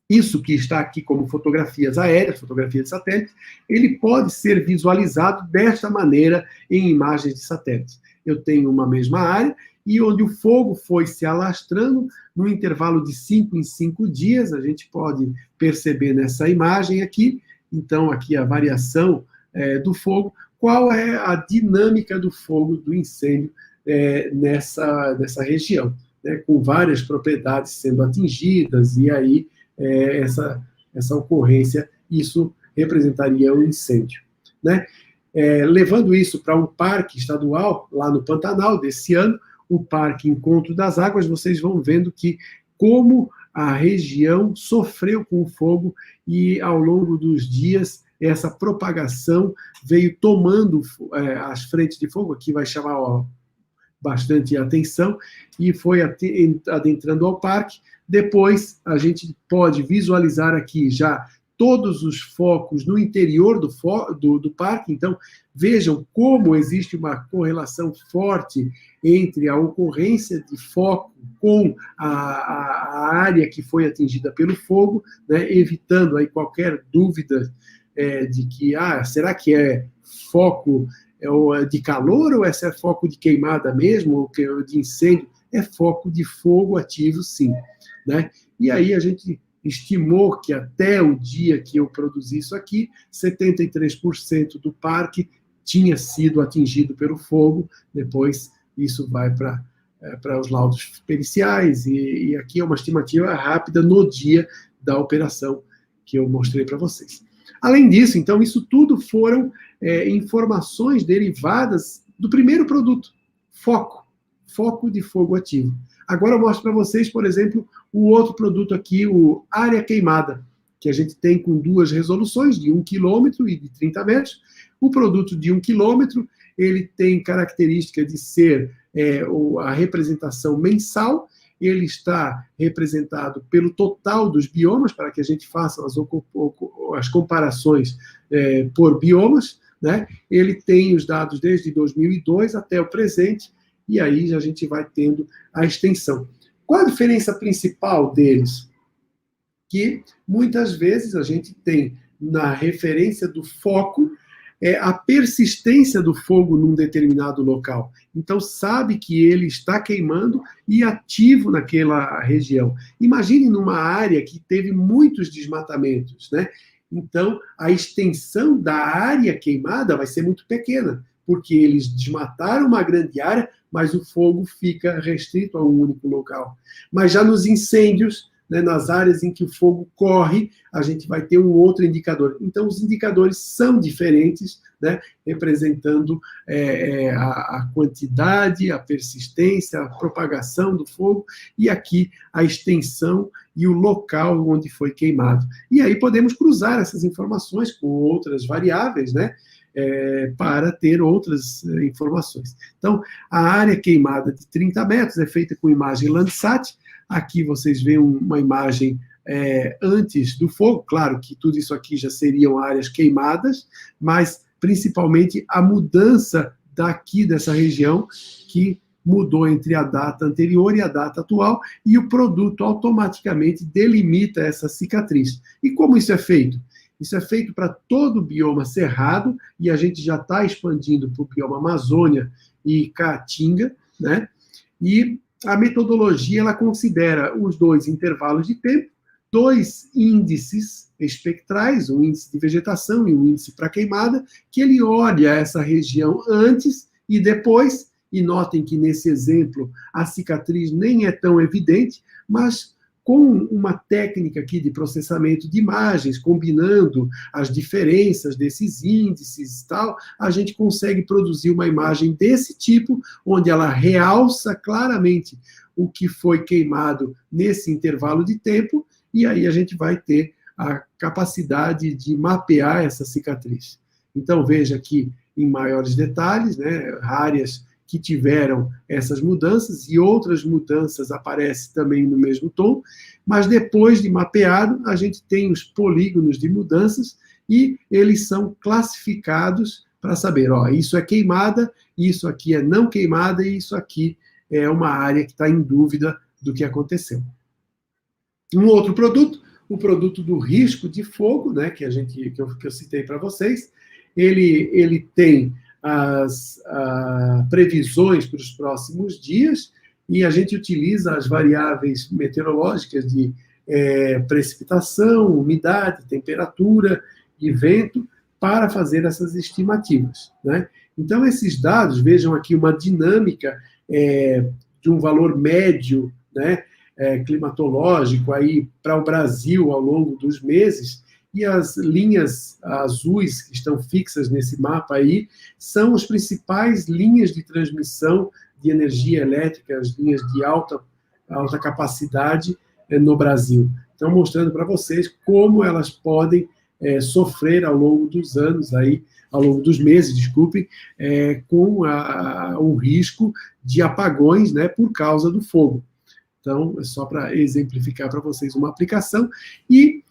Isso que está aqui como fotografias aéreas, fotografias de satélite, ele pode ser visualizado desta maneira em imagens de satélite. Eu tenho uma mesma área e onde o fogo foi se alastrando no intervalo de 5 em 5 dias, a gente pode perceber nessa imagem aqui, então aqui a variação do fogo, qual é a dinâmica do fogo, do incêndio nessa região, né, com várias propriedades sendo atingidas, e aí essa ocorrência, isso representaria um incêndio, né? Levando isso para um parque estadual, lá no Pantanal, desse ano, o Parque Encontro das Águas, vocês vão vendo que como a região sofreu com o fogo e, ao longo dos dias, essa propagação veio tomando as frentes de fogo, aqui vai chamar bastante atenção, e foi adentrando ao parque. Depois, a gente pode visualizar aqui já todos os focos no interior do parque. Então, vejam como existe uma correlação forte entre a ocorrência de foco com a área que foi atingida pelo fogo, né, evitando aí qualquer dúvida de que, será que é foco de calor ou é foco de queimada mesmo, ou de incêndio? É foco de fogo ativo, sim. Né? E aí a gente estimou que até o dia que eu produzi isso aqui, 73% do parque tinha sido atingido pelo fogo. Depois isso vai para os laudos periciais, e aqui é uma estimativa rápida no dia da operação que eu mostrei para vocês. Além disso, então, isso tudo foram informações derivadas do primeiro produto, foco de fogo ativo. Agora eu mostro para vocês, por exemplo, o outro produto aqui, o área queimada, que a gente tem com duas resoluções, de 1 km e de 30 metros. O produto de 1 km, ele tem característica de ser a representação mensal. Ele está representado pelo total dos biomas, para que a gente faça as comparações por biomas, né? Ele tem os dados desde 2002 até o presente, e aí a gente vai tendo a extensão. Qual a diferença principal deles? Que muitas vezes a gente tem na referência do foco a persistência do fogo num determinado local. Então, sabe que ele está queimando e ativo naquela região. Imagine numa área que teve muitos desmatamentos, né? Então, a extensão da área queimada vai ser muito pequena, porque eles desmataram uma grande área, mas o fogo fica restrito a um único local. Mas já nos incêndios, né, nas áreas em que o fogo corre, a gente vai ter um outro indicador. Então, os indicadores são diferentes, né, representando a quantidade, a persistência, a propagação do fogo, e aqui a extensão e o local onde foi queimado. E aí podemos cruzar essas informações com outras variáveis, né, para ter outras informações. Então, a área queimada de 30 metros é feita com imagem Landsat. Aqui vocês veem uma imagem antes do fogo. Claro que tudo isso aqui já seriam áreas queimadas, mas principalmente a mudança daqui dessa região, que mudou entre a data anterior e a data atual, e o produto automaticamente delimita essa cicatriz. E como isso é feito? Isso é feito para todo o bioma cerrado, e a gente já está expandindo para o bioma Amazônia e Caatinga, né? E a metodologia, ela considera os dois intervalos de tempo, dois índices espectrais, um índice de vegetação e um índice para queimada, que ele olha essa região antes e depois, e notem que nesse exemplo a cicatriz nem é tão evidente, mas com uma técnica aqui de processamento de imagens, combinando as diferenças desses índices e tal, a gente consegue produzir uma imagem desse tipo, onde ela realça claramente o que foi queimado nesse intervalo de tempo, e aí a gente vai ter a capacidade de mapear essa cicatriz. Então, veja aqui em maiores detalhes, né, áreas que tiveram essas mudanças, e outras mudanças aparecem também no mesmo tom, mas depois de mapeado, a gente tem os polígonos de mudanças, e eles são classificados para saber, isso é queimada, isso aqui é não queimada, e isso aqui é uma área que está em dúvida do que aconteceu. Um outro produto, o produto do risco de fogo, né, que eu citei para vocês, ele tem as previsões para os próximos dias, e a gente utiliza as variáveis meteorológicas de precipitação, umidade, temperatura e vento para fazer essas estimativas, né? Então, esses dados, vejam aqui uma dinâmica de um valor médio, né, climatológico aí para o Brasil ao longo dos meses, e as linhas azuis que estão fixas nesse mapa aí são as principais linhas de transmissão de energia elétrica, as linhas de alta capacidade no Brasil. Então, mostrando para vocês como elas podem sofrer ao longo dos anos, aí, ao longo dos meses, desculpem, com o risco de apagões, né, por causa do fogo. Então, é só para exemplificar para vocês uma aplicação. E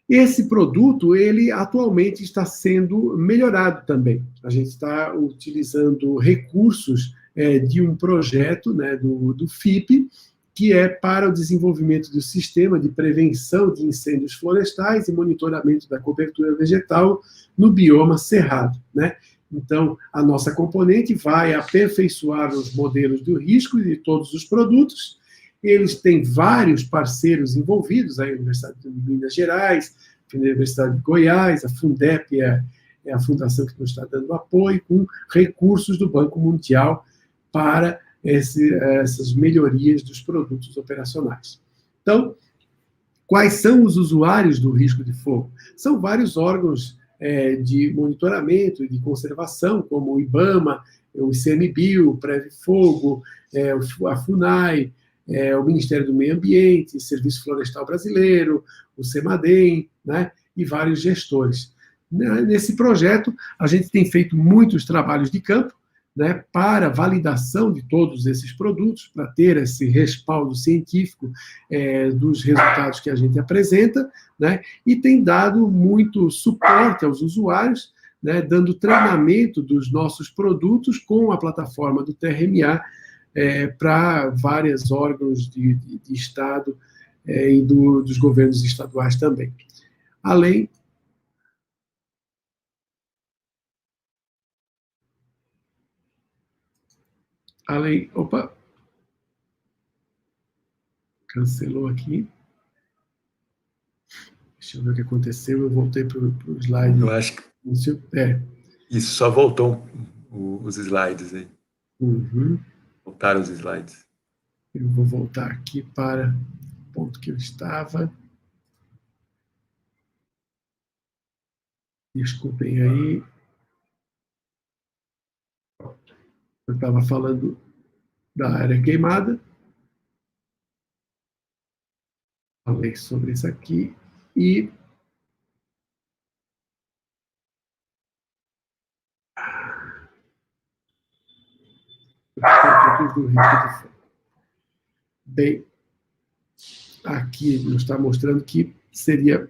esse produto, ele atualmente está sendo melhorado também. A gente está utilizando recursos de um projeto, né, do FIP, que é para o desenvolvimento do sistema de prevenção de incêndios florestais e monitoramento da cobertura vegetal no bioma cerrado, né? Então, a nossa componente vai aperfeiçoar os modelos do risco de todos os produtos. Eles têm vários parceiros envolvidos, a Universidade de Minas Gerais, a Universidade de Goiás, a Fundep é a fundação que nos está dando apoio, com recursos do Banco Mundial para essas melhorias dos produtos operacionais. Então, quais são os usuários do risco de fogo? São vários órgãos de monitoramento e de conservação, como o IBAMA, o ICMBio, o Previfogo, a FUNAI, o Ministério do Meio Ambiente, o Serviço Florestal Brasileiro, o CEMADEM, né, e vários gestores. Nesse projeto, a gente tem feito muitos trabalhos de campo, né, para validação de todos esses produtos, para ter esse respaldo científico dos resultados que a gente apresenta, né, e tem dado muito suporte aos usuários, né, dando treinamento dos nossos produtos com a plataforma do TRMA para vários órgãos de Estado e dos governos estaduais também. Além opa, cancelou aqui. Deixa eu ver o que aconteceu, eu voltei para o slide. Eu acho que isso, só voltou os slides aí. Uhum. Voltaram os slides. Eu vou voltar aqui para o ponto que eu estava. Desculpem aí. Eu estava falando da área queimada. Falei sobre isso aqui. E bem, aqui nos está mostrando que seria...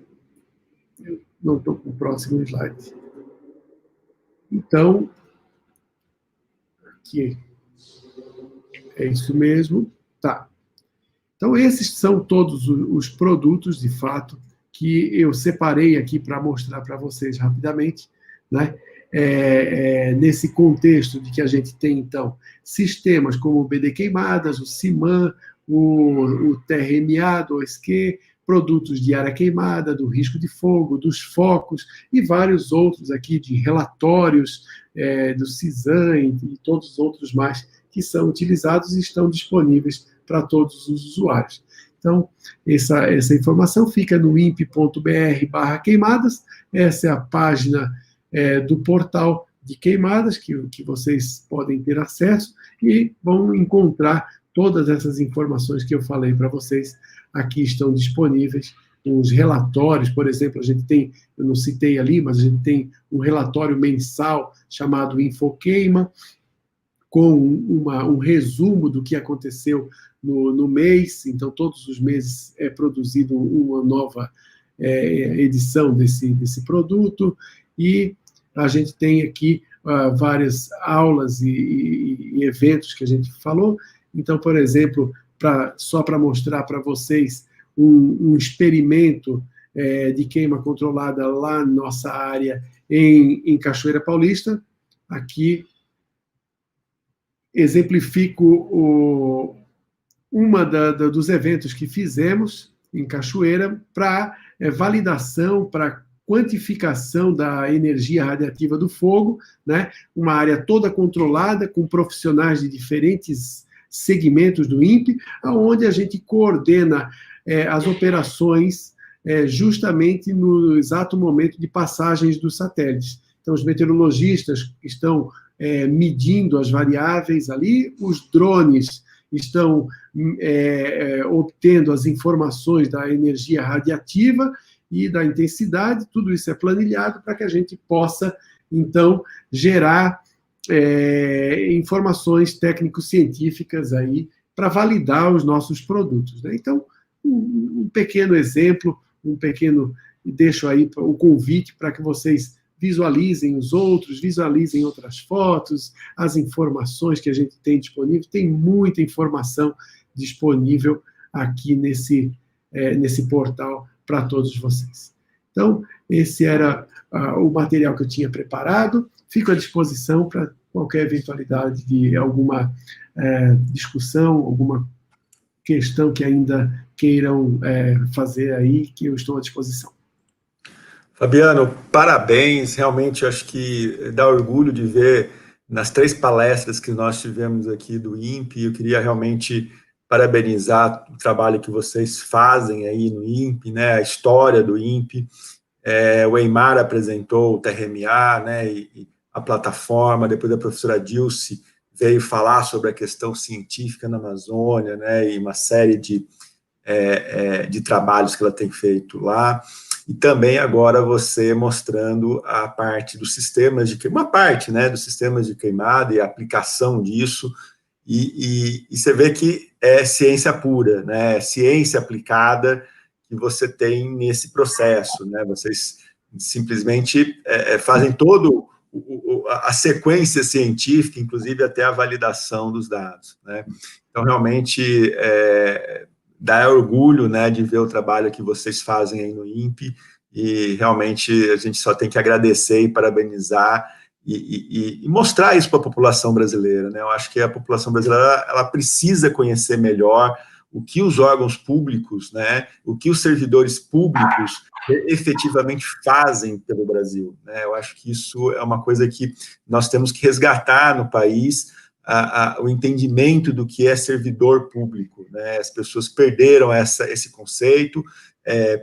Eu não estou com o próximo slide. Então, aqui é isso mesmo. Tá. Então, esses são todos os produtos, de fato, que eu separei aqui para mostrar para vocês rapidamente, né? Nesse contexto de que a gente tem, então, sistemas como o BD Queimadas, o CIMAN, o TRMA, do OSQ, produtos de área queimada, do risco de fogo, dos focos, e vários outros aqui de relatórios do CISAM e todos os outros mais que são utilizados e estão disponíveis para todos os usuários. Então, essa informação fica no imp.br/queimadas, essa é a página do portal de queimadas, que vocês podem ter acesso, e vão encontrar todas essas informações que eu falei para vocês, aqui estão disponíveis. Os relatórios, por exemplo, a gente tem, eu não citei ali, mas a gente tem um relatório mensal chamado Infoqueima, com um resumo do que aconteceu no mês. Então, todos os meses é produzido uma nova edição desse produto, e a gente tem aqui várias aulas e eventos que a gente falou. Então, por exemplo, só para mostrar para vocês um experimento de queima controlada lá na nossa área em Cachoeira Paulista. Aqui exemplifico dos eventos que fizemos em Cachoeira para validação, para quantificação da energia radiativa do fogo, né? Uma área toda controlada, com profissionais de diferentes segmentos do INPE, onde a gente coordena as operações justamente no exato momento de passagens dos satélites. Então, os meteorologistas estão medindo as variáveis ali, os drones estão obtendo as informações da energia radiativa e da intensidade, tudo isso é planilhado para que a gente possa, então, gerar informações técnico-científicas aí para validar os nossos produtos, né? Então, um pequeno exemplo, deixo aí o convite para que vocês visualizem os outros, visualizem outras fotos, as informações que a gente tem disponível. Tem muita informação disponível aqui nesse portal para todos vocês. Então, esse era o material que eu tinha preparado. Fico à disposição para qualquer eventualidade de alguma discussão, alguma questão que ainda queiram fazer aí, que eu estou à disposição. Fabiano, parabéns, realmente acho que dá orgulho de ver nas 3 palestras que nós tivemos aqui do INPE. Eu queria realmente parabenizar o trabalho que vocês fazem aí no INPE, né, a história do INPE. O Eymar apresentou o TRMA, né, e a plataforma, depois a professora Dilce veio falar sobre a questão científica na Amazônia, né, e uma série de trabalhos que ela tem feito lá. E também agora você mostrando a parte dos sistemas de queimada, uma parte, né, dos sistemas de queimada e a aplicação disso, e você vê que é ciência pura, né, ciência aplicada que você tem nesse processo, né, vocês simplesmente fazem todo a sequência científica, inclusive até a validação dos dados, né. Então, realmente, dá orgulho, né, de ver o trabalho que vocês fazem aí no INPE, e realmente a gente só tem que agradecer e parabenizar e mostrar isso para a população brasileira, né. Eu acho que a população brasileira ela precisa conhecer melhor o que os órgãos públicos, né, o que os servidores públicos efetivamente fazem pelo Brasil, né. Eu acho que isso é uma coisa que nós temos que resgatar no país, o entendimento do que é servidor público, né? As pessoas perderam esse conceito,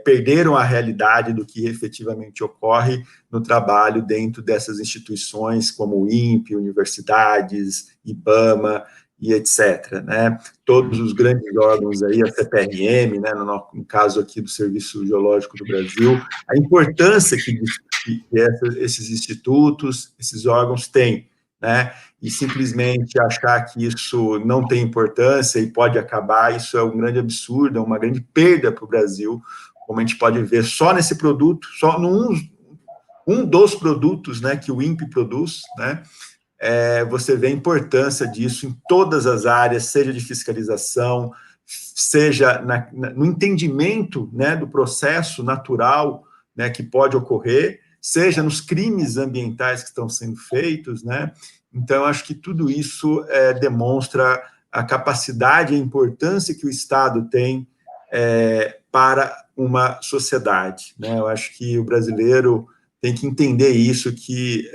perderam a realidade do que efetivamente ocorre no trabalho dentro dessas instituições como o INPE, universidades, IBAMA e etc., né? Todos os grandes órgãos aí, a CPRM, né, no caso aqui do Serviço Geológico do Brasil, a importância que esses institutos, esses órgãos têm, né, e simplesmente achar que isso não tem importância e pode acabar, isso é um grande absurdo, é uma grande perda para o Brasil, como a gente pode ver só nesse produto, só um dos produtos, né, que o INPE produz, né, você vê a importância disso em todas as áreas, seja de fiscalização, seja no entendimento, né, do processo natural, né, que pode ocorrer, seja nos crimes ambientais que estão sendo feitos, né? Então, acho que tudo isso demonstra a capacidade e a importância que o Estado tem para uma sociedade, né? Eu acho que o brasileiro tem que entender isso, que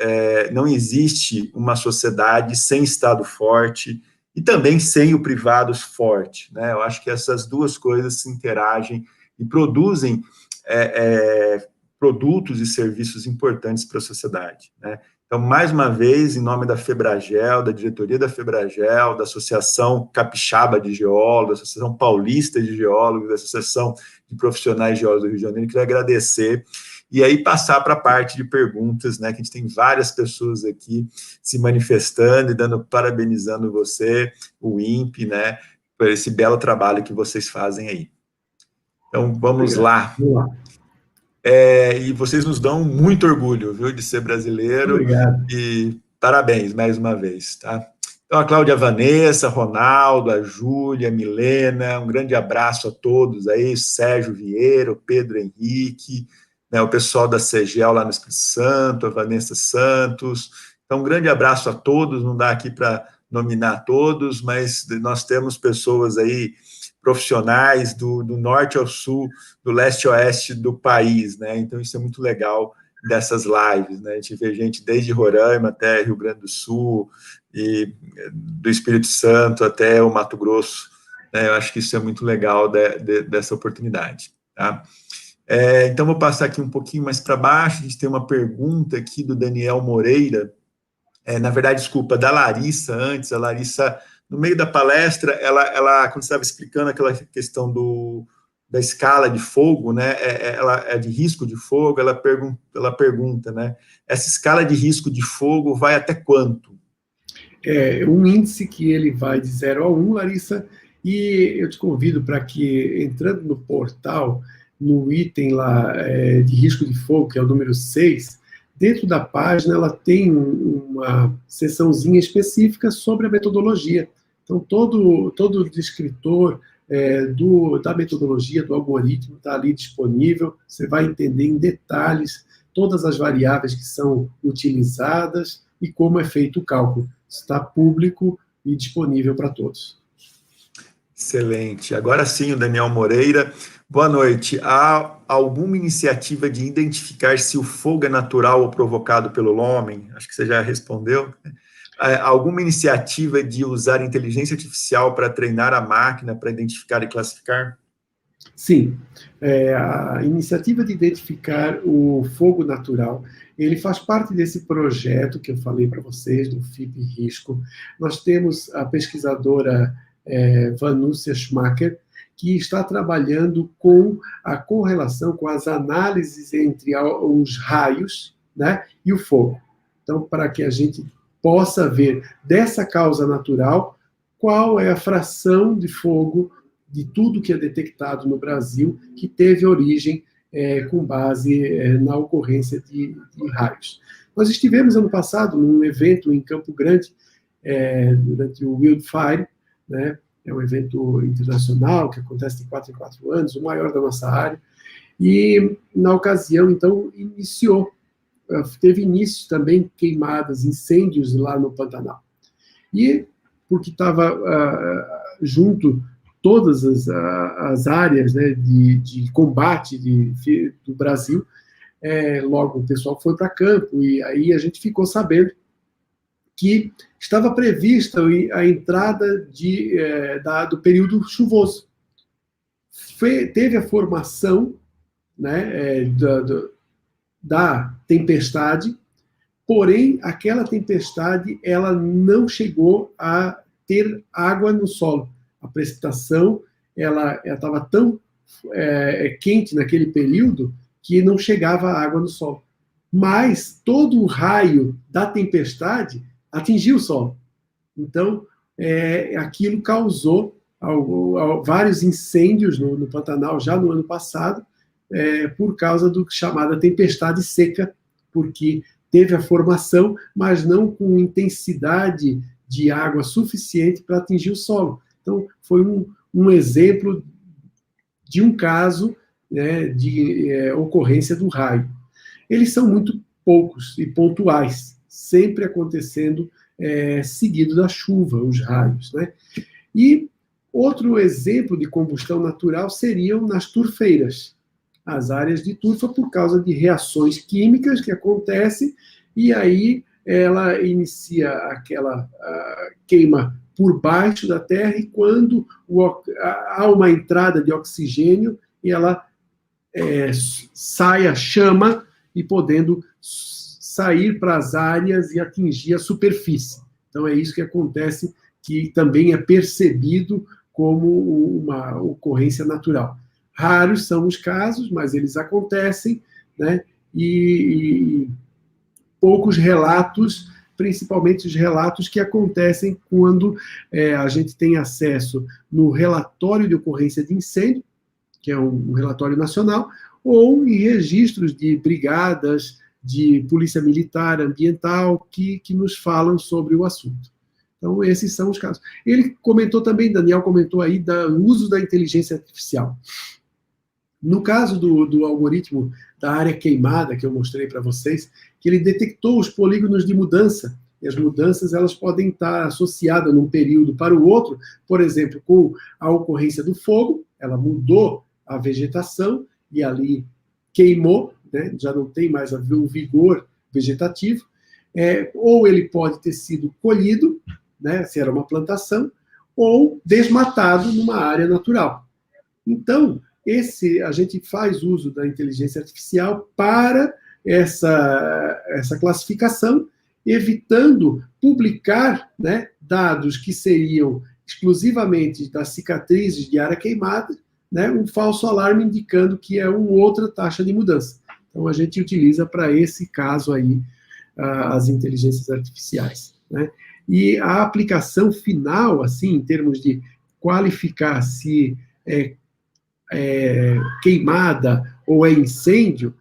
não existe uma sociedade sem Estado forte e também sem o privado forte, né? Eu acho que essas duas coisas se interagem e produzem produtos e serviços importantes para a sociedade, né? Então, mais uma vez, em nome da FEBRAGEL, da diretoria da FEBRAGEL, da Associação Capixaba de Geólogos, da Associação Paulista de Geólogos, da Associação de Profissionais de Geólogos do Rio de Janeiro, queria agradecer e aí passar para a parte de perguntas, né, que a gente tem várias pessoas aqui se manifestando e parabenizando você, o INPE, né, por esse belo trabalho que vocês fazem aí. Então, vamos lá. E vocês nos dão muito orgulho, viu, de ser brasileiro. Obrigado. E parabéns, mais uma vez, tá? Então, a Cláudia Vanessa, Ronaldo, a Júlia, a Milena, um grande abraço a todos aí, Sérgio Vieira, o Pedro Henrique, né, o pessoal da CEGEL lá no Espírito Santo, a Vanessa Santos. Então, um grande abraço a todos, não dá aqui para nominar todos, mas nós temos pessoas aí, profissionais do norte ao sul, do leste a oeste do país, né? Então, isso é muito legal dessas lives, né? A gente vê gente desde Roraima até Rio Grande do Sul, e do Espírito Santo até o Mato Grosso, né? Eu acho que isso é muito legal dessa oportunidade, tá? Então, vou passar aqui um pouquinho mais para baixo, a gente tem uma pergunta aqui do Daniel Moreira, na verdade, desculpa, da Larissa antes, a Larissa no meio da palestra, ela quando estava explicando aquela questão da escala de fogo, né, ela é de risco de fogo, ela pergunta, né, essa escala de risco de fogo vai até quanto? É um índice que ele vai de 0 a 1, Larissa, e eu te convido para que, entrando no portal, no item lá de risco de fogo, que é o número 6, dentro da página ela tem uma seçãozinha específica sobre a metodologia. Então, todo descritor da metodologia, do algoritmo, está ali disponível, você vai entender em detalhes todas as variáveis que são utilizadas e como é feito o cálculo. Está público e disponível para todos. Excelente. Agora sim, o Daniel Moreira. Boa noite. Há alguma iniciativa de identificar se o fogo é natural ou provocado pelo homem? Acho que você já respondeu. Alguma iniciativa de usar inteligência artificial para treinar a máquina, para identificar e classificar? Sim. A iniciativa de identificar o fogo natural, ele faz parte desse projeto que eu falei para vocês, do FIP Risco. Nós temos a pesquisadora Vanúcia Schumacher, que está trabalhando com a correlação, com as análises entre os raios, né, e o fogo. Então, para que a gente possa ver dessa causa natural qual é a fração de fogo de tudo que é detectado no Brasil que teve origem com base na ocorrência de raios. Nós estivemos ano passado num evento em Campo Grande, durante o Wildfire, né? É um evento internacional que acontece de 4 em 4 anos, o maior da nossa área, e na ocasião, então, teve início também queimadas, incêndios lá no Pantanal. E, porque estava junto todas as áreas, né, de combate do Brasil, logo o pessoal foi para campo, e aí a gente ficou sabendo que estava prevista a entrada do período chuvoso. Teve a formação, né, da tempestade, porém, aquela tempestade ela não chegou a ter água no solo. A precipitação ela estava tão quente naquele período que não chegava água no solo. Mas todo o raio da tempestade atingiu o solo. Então, aquilo causou vários incêndios no Pantanal já no ano passado, por causa do chamada tempestade seca, porque teve a formação, mas não com intensidade de água suficiente para atingir o solo. Então, foi um exemplo de um caso, né, de ocorrência do raio. Eles são muito poucos e pontuais, sempre acontecendo seguido da chuva, os raios, né? E outro exemplo de combustão natural seriam nas turfeiras, as áreas de turfa, por causa de reações químicas que acontecem, e aí ela inicia aquela queima por baixo da terra, e quando há uma entrada de oxigênio, ela sai a chama e podendo sair para as áreas e atingir a superfície. Então é isso que acontece, que também é percebido como uma ocorrência natural. Raros são os casos, mas eles acontecem, né? E poucos relatos, principalmente os relatos que acontecem quando a gente tem acesso no relatório de ocorrência de incêndio, que é um relatório nacional, ou em registros de brigadas de polícia militar, ambiental, que nos falam sobre o assunto. Então, esses são os casos. Ele comentou também, Daniel comentou aí, do uso da inteligência artificial. No caso do algoritmo da área queimada, que eu mostrei para vocês, que ele detectou os polígonos de mudança, e as mudanças elas podem estar associadas num período para o outro, por exemplo, com a ocorrência do fogo, ela mudou a vegetação, e ali queimou, né, já não tem mais o vigor vegetativo, ou ele pode ter sido colhido, né, se era uma plantação, ou desmatado numa área natural. Então, a gente faz uso da inteligência artificial para essa classificação, evitando publicar, né, dados que seriam exclusivamente das cicatrizes de área queimada, né, um falso alarme indicando que é uma outra taxa de mudança. Então, a gente utiliza para esse caso aí as inteligências artificiais, né? E a aplicação final, assim, em termos de qualificar se é queimada ou é incêndio,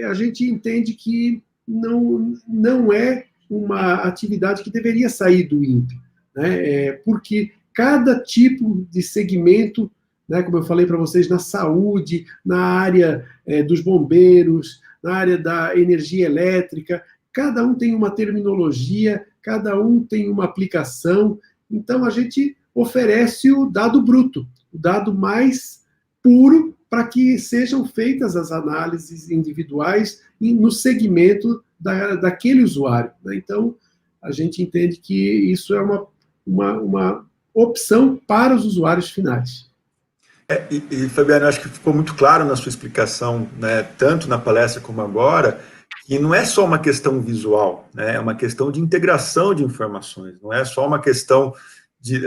a gente entende que não é uma atividade que deveria sair do INPE, né? Porque cada tipo de segmento, né, como eu falei para vocês, na saúde, na área dos bombeiros, na área da energia elétrica, cada um tem uma terminologia, cada um tem uma aplicação, então a gente oferece o dado bruto, o dado mais puro, para que sejam feitas as análises individuais no segmento daquele usuário, né? Então, a gente entende que isso é uma opção para os usuários finais. Fabiano, acho que ficou muito claro na sua explicação, né, tanto na palestra como agora, que não é só uma questão visual, né, é uma questão de integração de informações, não é só uma questão de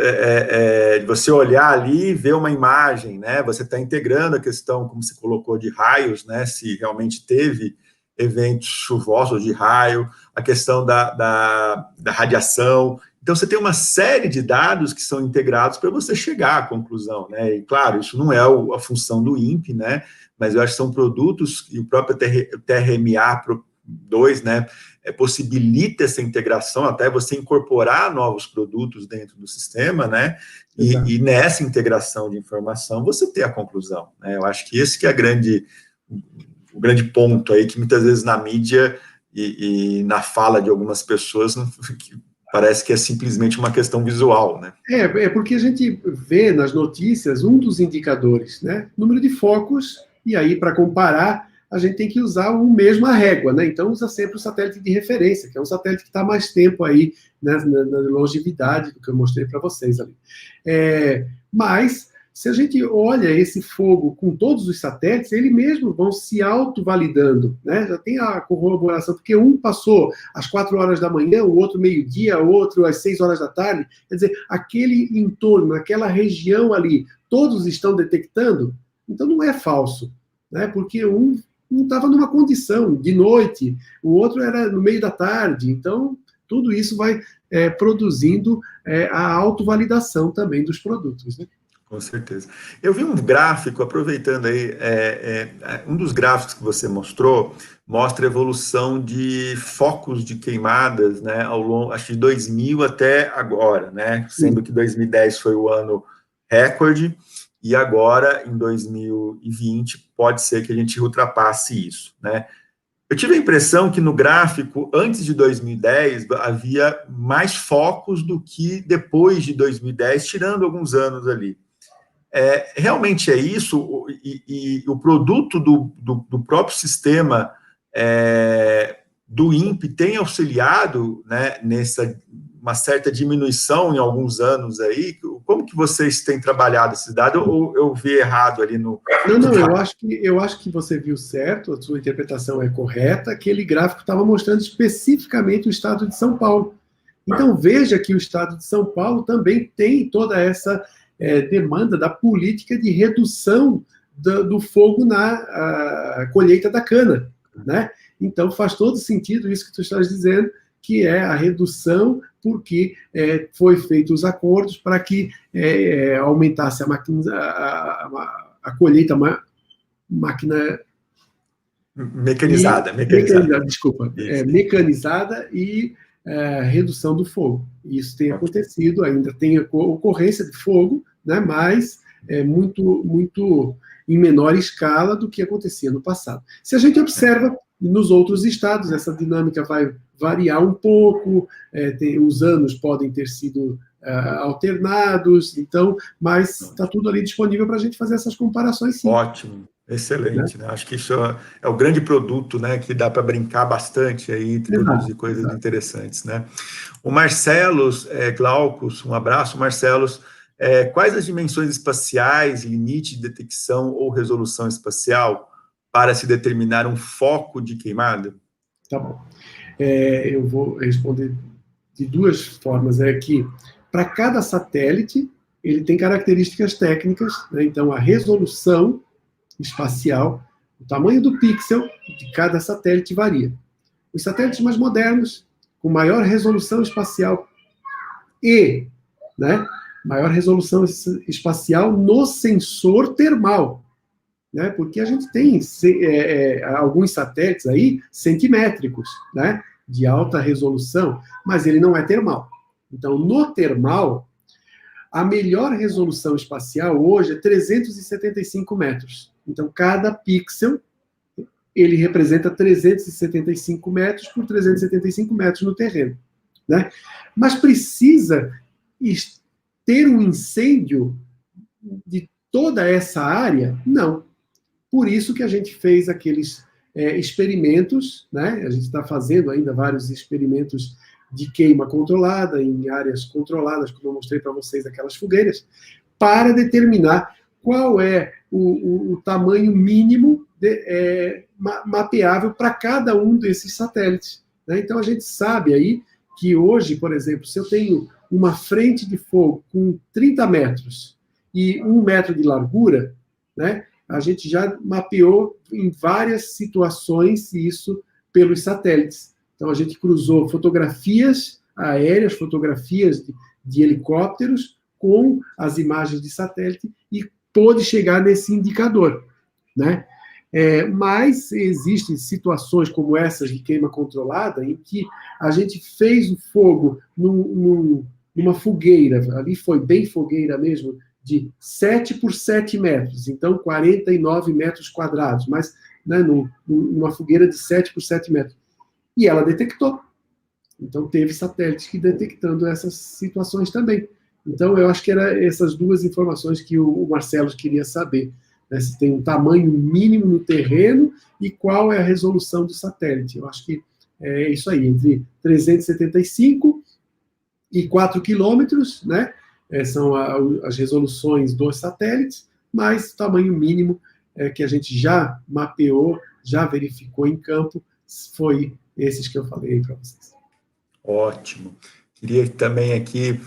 você olhar ali e ver uma imagem, né, você está integrando a questão, como você colocou, de raios, né, se realmente teve eventos chuvosos de raio, a questão da radiação. Então, você tem uma série de dados que são integrados para você chegar à conclusão, né? E, claro, isso não é a função do INPE, né? Mas eu acho que são produtos, e o próprio TRMA-2, né, possibilita essa integração, até você incorporar novos produtos dentro do sistema, né? E nessa integração de informação, você ter a conclusão, né? Eu acho que esse que é o grande ponto aí, que muitas vezes na mídia e na fala de algumas pessoas parece que é simplesmente uma questão visual, né? Porque a gente vê nas notícias um dos indicadores, né? Número de focos, e aí, para comparar, a gente tem que usar a mesma régua, né? Então, usa sempre o satélite de referência, que é um satélite que está mais tempo aí, né, na longevidade do que eu mostrei para vocês ali. Mas, se a gente olha esse fogo com todos os satélites, eles mesmos vão se autovalidando, né? Já tem a corroboração, porque um passou às 4 horas da manhã, o outro meio-dia, o outro às 6 horas da tarde. Quer dizer, aquele entorno, aquela região ali, todos estão detectando, então não é falso, né? Porque um estava numa condição de noite, o outro era no meio da tarde, então tudo isso vai produzindo a autovalidação também dos produtos, né? Com certeza. Eu vi um gráfico, aproveitando aí, um dos gráficos que você mostrou, mostra a evolução de focos de queimadas, né, ao longo, acho que de 2000 até agora, né, sendo que 2010 foi o ano recorde, e agora, em 2020, pode ser que a gente ultrapasse isso, né. Eu tive a impressão que no gráfico, antes de 2010, havia mais focos do que depois de 2010, tirando alguns anos ali. Realmente é isso, e o produto do próprio sistema do INPE tem auxiliado, né, nessa uma certa diminuição em alguns anos aí. Como que vocês têm trabalhado esse dado, ou eu vi errado ali no... Não, eu acho que você viu certo, a sua interpretação é correta, aquele gráfico estava mostrando especificamente o estado de São Paulo. Então, veja que o estado de São Paulo também tem toda essa demanda da política de redução do fogo na colheita da cana, né? Então, faz todo sentido isso que tu estás dizendo, que é a redução, porque foi feito os acordos para que aumentasse a colheita mecanizada. Desculpa, mecanizada e redução do fogo. Isso tem acontecido, ainda tem ocorrência de fogo, né, mas muito em menor escala do que acontecia no passado. Se a gente observa nos outros estados, essa dinâmica vai variar um pouco, os anos podem ter sido alternados, então, mas está tudo ali disponível para a gente fazer essas comparações, sim. Ótimo, excelente, né? Acho que isso é o grande produto, né, que dá para brincar bastante aí, produzir coisas interessantes, né? O Marcelos Glaucus, um abraço, Marcelos. Quais as dimensões espaciais, limite de detecção ou resolução espacial para se determinar um foco de queimada? Tá bom. Eu vou responder de duas formas, é que para cada satélite ele tem características técnicas, né? Então a resolução espacial, o tamanho do pixel de cada satélite varia. Os satélites mais modernos, com maior resolução espacial e, né, maior resolução espacial no sensor termal, né, porque a gente tem alguns satélites aí centimétricos, né, de alta resolução, mas ele não é termal. Então, no termal, a melhor resolução espacial hoje é 375 metros. Então, cada pixel, ele representa 375 metros por 375 metros no terreno, né? Mas precisa ter um incêndio de toda essa área? Não. Por isso que a gente fez aqueles experimentos, né? A gente está fazendo ainda vários experimentos de queima controlada, em áreas controladas, como eu mostrei para vocês, aquelas fogueiras, para determinar qual é o tamanho mínimo mapeável para cada um desses satélites, né? Então, a gente sabe aí que hoje, por exemplo, se eu tenho uma frente de fogo com 30 metros e 1 metro de largura, né, a gente já mapeou em várias situações isso pelos satélites. Então, a gente cruzou fotografias aéreas, fotografias de helicópteros com as imagens de satélite e pôde chegar nesse indicador, né? Mas existem situações como essas de queima controlada em que a gente fez o fogo numa fogueira, ali foi bem fogueira mesmo, de 7 por 7 metros, então 49 metros quadrados, mas, né, numa fogueira de 7 por 7 metros. E ela detectou. Então, teve satélites que detectando essas situações também. Então, eu acho que eram essas duas informações que o Marcelo queria saber, né? Se tem um tamanho mínimo no terreno e qual é a resolução do satélite. Eu acho que é isso aí, entre 375 e 4 quilômetros, né? São as resoluções dos satélites, mas o tamanho mínimo que a gente já mapeou, já verificou em campo, foi esses que eu falei para vocês. Ótimo. Queria também aqui,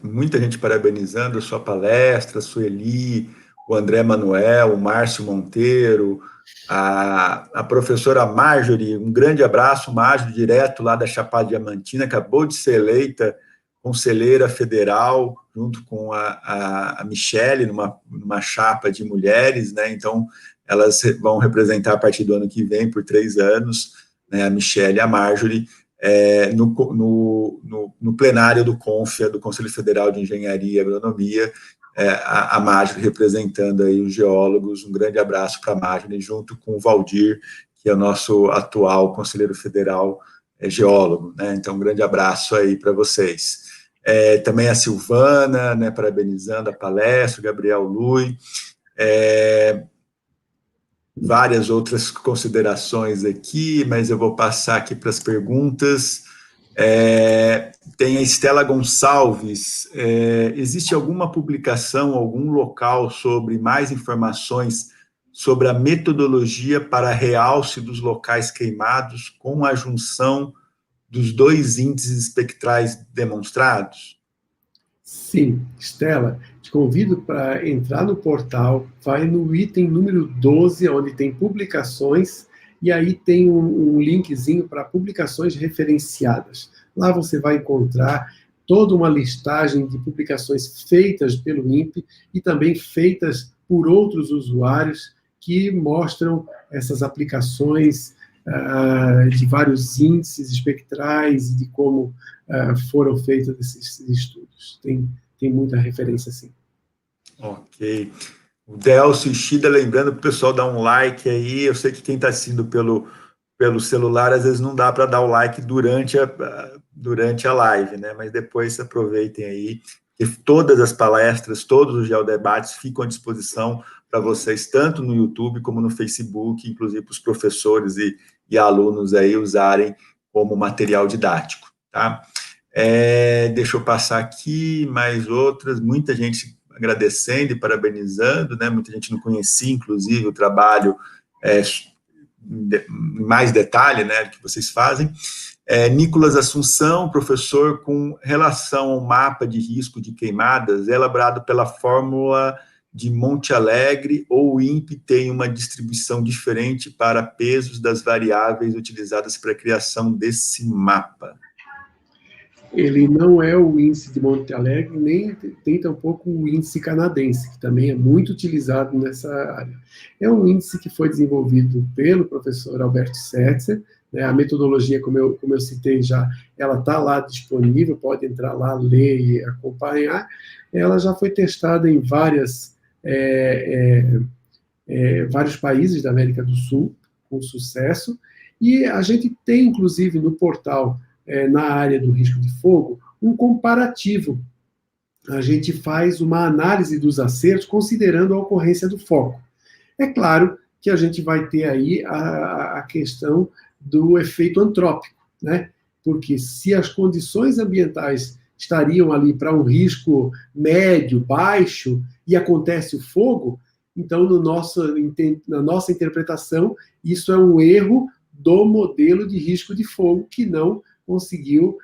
muita gente parabenizando a sua palestra, a Sueli, o André Manuel, o Márcio Monteiro, a professora Marjorie, um grande abraço, Marjorie, direto lá da Chapada Diamantina, acabou de ser eleita conselheira federal, junto com a Michele, numa chapa de mulheres, né? Então, elas vão representar a partir do ano que vem, por 3 anos, né, a Michele e a Marjorie, no plenário do CONFIA, do Conselho Federal de Engenharia e Agronomia, a Marjorie representando aí os geólogos. Um grande abraço para a Marjorie, junto com o Valdir, que é o nosso atual conselheiro federal geólogo, né? Então, um grande abraço aí para vocês. Também a Silvana, né, parabenizando a palestra, o Gabriel Lui, várias outras considerações aqui, mas eu vou passar aqui para as perguntas. Tem a Estela Gonçalves. Existe alguma publicação, algum local sobre mais informações sobre a metodologia para realce dos locais queimados com a junção dos 2 índices espectrais demonstrados? Sim, Estela, te convido para entrar no portal, vai no item número 12, onde tem publicações, e aí tem um linkzinho para publicações referenciadas. Lá você vai encontrar toda uma listagem de publicações feitas pelo INPE e também feitas por outros usuários que mostram essas aplicações de vários índices espectrais e de como foram feitos esses estudos. Tem muita referência, sim. Ok. O Delcio Ishida, lembrando para o pessoal dar um like aí. Eu sei que quem está assistindo pelo celular, às vezes não dá para dar o like durante a live, né? Mas depois aproveitem aí, que todas as palestras, todos os geodebates ficam à disposição para vocês, tanto no YouTube como no Facebook, inclusive para os professores e alunos aí usarem como material didático, tá? Deixa eu passar aqui mais outras, muita gente agradecendo e parabenizando, né? Muita gente não conhecia, inclusive, o trabalho em mais detalhe, né, que vocês fazem. Nicolas Assunção, professor, com relação ao mapa de risco de queimadas, é elaborado pela fórmula de Monte Alegre, ou o INPE tem uma distribuição diferente para pesos das variáveis utilizadas para a criação desse mapa? Ele não é o índice de Monte Alegre, nem tem tampouco o índice canadense, que também é muito utilizado nessa área. É um índice que foi desenvolvido pelo professor Alberto Setzer, né? A metodologia, como eu citei já, ela está lá disponível, pode entrar lá, ler e acompanhar. Ela já foi testada em vários países da América do Sul, com sucesso, e a gente tem, inclusive, no portal, na área do risco de fogo, um comparativo. A gente faz uma análise dos acertos considerando a ocorrência do foco. É claro que a gente vai ter aí a questão do efeito antrópico, né? Porque se as condições ambientais estariam ali para um risco médio, baixo, e acontece o fogo, então, na nossa interpretação, isso é um erro do modelo de risco de fogo, que não conseguiu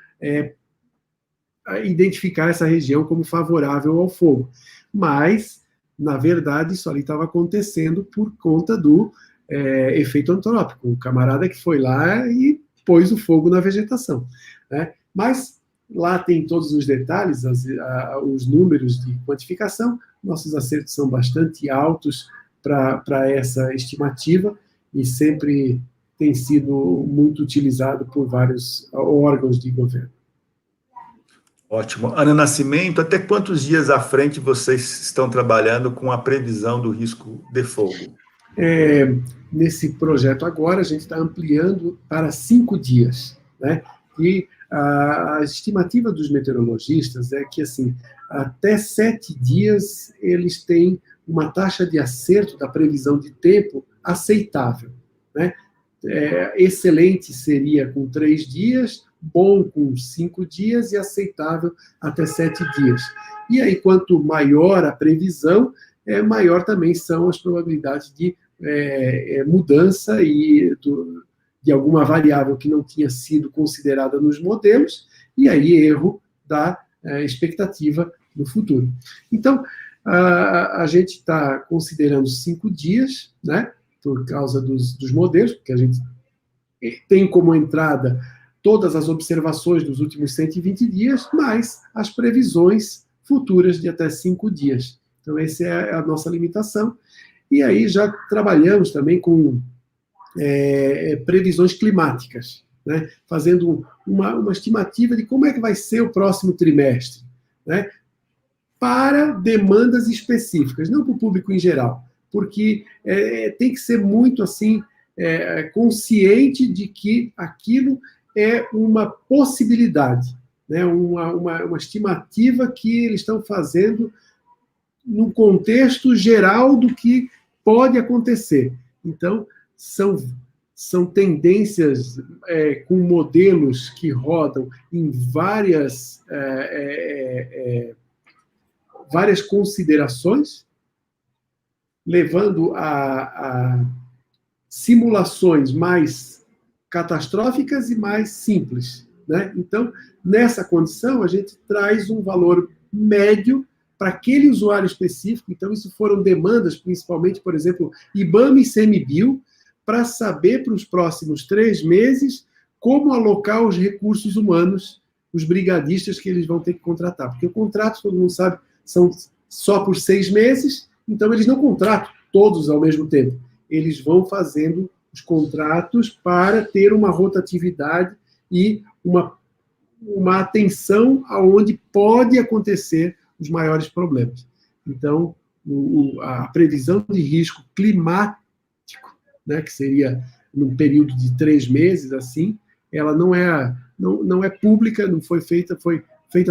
identificar essa região como favorável ao fogo. Mas, na verdade, isso ali estava acontecendo por conta do efeito antrópico. O camarada que foi lá e pôs o fogo na vegetação, né? Mas lá tem todos os detalhes, os números de quantificação. Nossos acertos são bastante altos para essa estimativa e sempre tem sido muito utilizado por vários órgãos de governo. Ótimo. Ana Nascimento, até quantos dias à frente vocês estão trabalhando com a previsão do risco de fogo? Nesse projeto agora, a gente está ampliando para 5 dias, né? E a estimativa dos meteorologistas é que, assim, até 7 dias eles têm uma taxa de acerto da previsão de tempo aceitável, né? Excelente seria com 3 dias, bom com 5 dias e aceitável até 7 dias. E aí, quanto maior a previsão, maior também são as probabilidades de mudança de alguma variável que não tinha sido considerada nos modelos, e aí erro da expectativa no futuro. Então, a gente está considerando 5 dias, né, por causa dos modelos, porque a gente tem como entrada todas as observações dos últimos 120 dias, mais as previsões futuras de até 5 dias. Então, essa é a nossa limitação. E aí já trabalhamos também com previsões climáticas, né? Fazendo uma estimativa de como é que vai ser o próximo trimestre, né? Para demandas específicas, não para o público em geral, porque tem que ser muito assim consciente de que aquilo é uma possibilidade, né? Uma estimativa que eles estão fazendo no contexto geral do que pode acontecer. Então, são tendências com modelos que rodam em várias considerações, levando a simulações mais catastróficas e mais simples, né? Então, nessa condição, a gente traz um valor médio para aquele usuário específico. Então, isso foram demandas, principalmente, por exemplo, IBAMA e CMBio, para saber para os próximos 3 meses como alocar os recursos humanos, os brigadistas que eles vão ter que contratar. Porque o contrato, todo mundo sabe, são só por 6 meses, então eles não contratam todos ao mesmo tempo. Eles vão fazendo os contratos para ter uma rotatividade e uma atenção aonde pode acontecer os maiores problemas. Então, a previsão de risco climático, né, que seria num período de 3 meses, assim, ela não é pública, não foi feita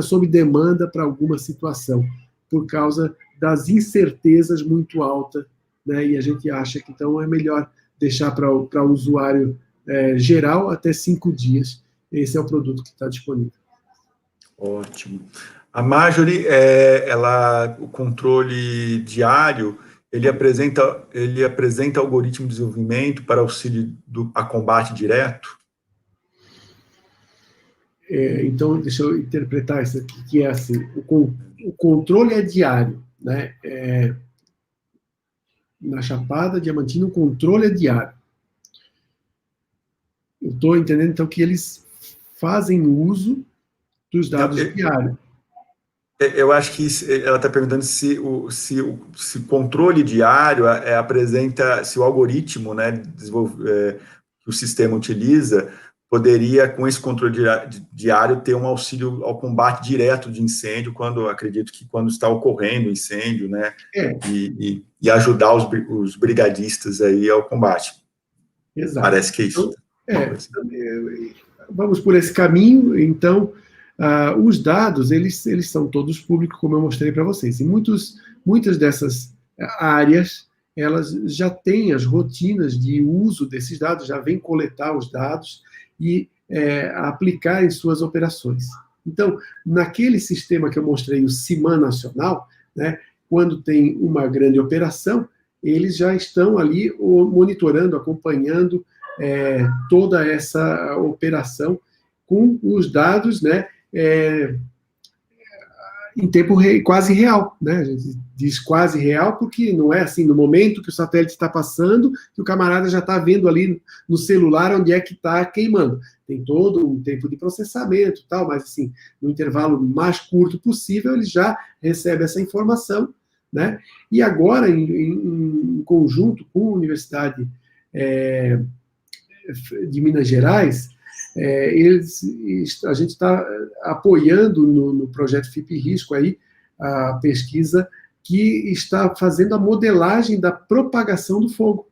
sob demanda para alguma situação, por causa das incertezas muito altas, né, e a gente acha que então é melhor deixar para o usuário geral até 5 dias. Esse é o produto que está disponível. Ótimo. A Marjorie, o controle diário, ele apresenta algoritmo de desenvolvimento para auxílio a combate direto? Então, deixa eu interpretar isso aqui, que é assim, o controle é diário, né? Na Chapada Diamantina, o controle é diário. Eu estou entendendo, então, que eles fazem uso dos dados diários. Eu acho que ela está perguntando se o controle diário apresenta, se o algoritmo, né, que o sistema utiliza, poderia, com esse controle diário, ter um auxílio ao combate direto de incêndio, acredito que quando está ocorrendo incêndio, né, e ajudar os brigadistas aí ao combate. Exato. Parece que é isso. Vamos por esse caminho, então. Os dados, eles são todos públicos, como eu mostrei para vocês. E muitas dessas áreas, elas já têm as rotinas de uso desses dados, já vêm coletar os dados e aplicar em suas operações. Então, naquele sistema que eu mostrei, o CIMAN Nacional, né, quando tem uma grande operação, eles já estão ali monitorando, acompanhando toda essa operação com os dados, né, em tempo quase real, né? A gente diz quase real porque não é assim, no momento que o satélite está passando, que o camarada já está vendo ali no celular onde é que está queimando. Tem todo um tempo de processamento e tal, mas assim, no intervalo mais curto possível, ele já recebe essa informação, né? E agora, em conjunto com a Universidade de Minas Gerais, a gente está apoiando no projeto FIP Risco aí, a pesquisa que está fazendo a modelagem da propagação do fogo.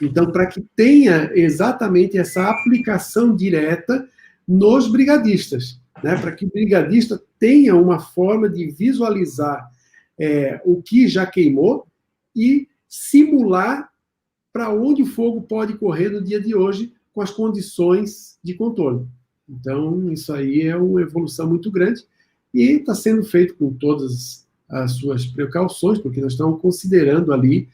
Então, para que tenha exatamente essa aplicação direta nos brigadistas, né? Para que o brigadista tenha uma forma de visualizar o que já queimou e simular para onde o fogo pode correr no dia de hoje, com as condições de controle. Então, isso aí é uma evolução muito grande e está sendo feito com todas as suas precauções, porque nós estamos considerando ali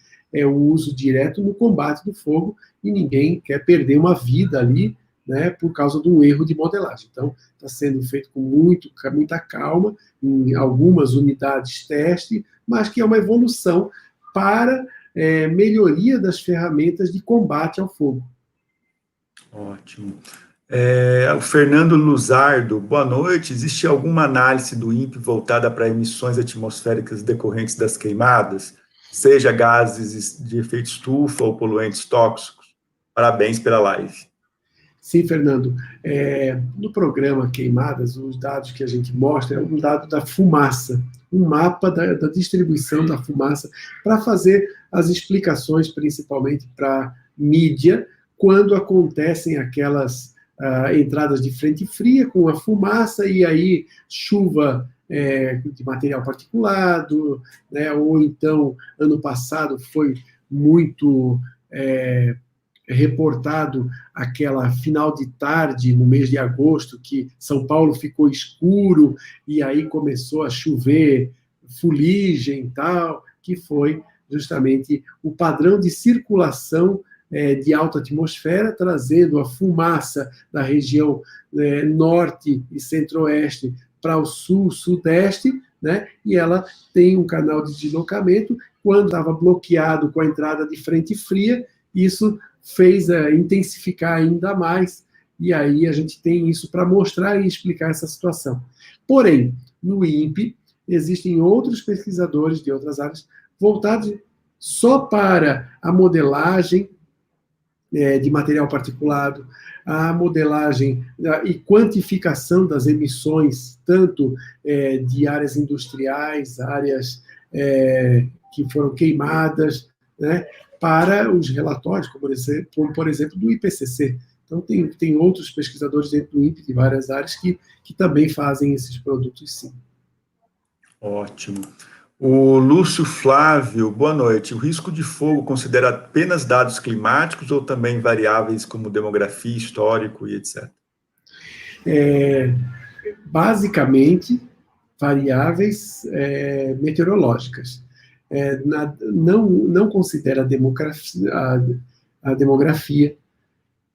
o uso direto no combate do fogo e ninguém quer perder uma vida ali, né, por causa de um erro de modelagem. Então, está sendo feito com muita calma, em algumas unidades teste, mas que é uma evolução para melhoria das ferramentas de combate ao fogo. Ótimo. O Fernando Luzardo, boa noite. Existe alguma análise do INPE voltada para emissões atmosféricas decorrentes das queimadas, seja gases de efeito estufa ou poluentes tóxicos? Parabéns pela live. Sim, Fernando. No programa Queimadas, os dados que a gente mostra é um dado da fumaça, um mapa da distribuição da fumaça, para fazer as explicações, principalmente para mídia, quando acontecem aquelas entradas de frente fria com a fumaça e aí chuva de material particulado, né, ou então, ano passado foi muito reportado aquela final de tarde, no mês de agosto, que São Paulo ficou escuro e aí começou a chover fuligem e tal, que foi justamente o padrão de circulação de alta atmosfera, trazendo a fumaça da região norte e centro-oeste para o sul, sudeste, né? E ela tem um canal de deslocamento. Quando estava bloqueado com a entrada de frente fria, isso fez intensificar ainda mais, e aí a gente tem isso para mostrar e explicar essa situação. Porém, no INPE, existem outros pesquisadores de outras áreas voltados só para a modelagem de material particulado, a modelagem e quantificação das emissões, tanto de áreas industriais, áreas que foram queimadas, né, para os relatórios, como por exemplo, do IPCC. Então, tem outros pesquisadores dentro do INPE, de várias áreas, que também fazem esses produtos, sim. Ótimo. O Lúcio Flávio, boa noite. O risco de fogo considera apenas dados climáticos ou também variáveis como demografia, histórico e etc.? Basicamente, variáveis meteorológicas. não considera a demografia,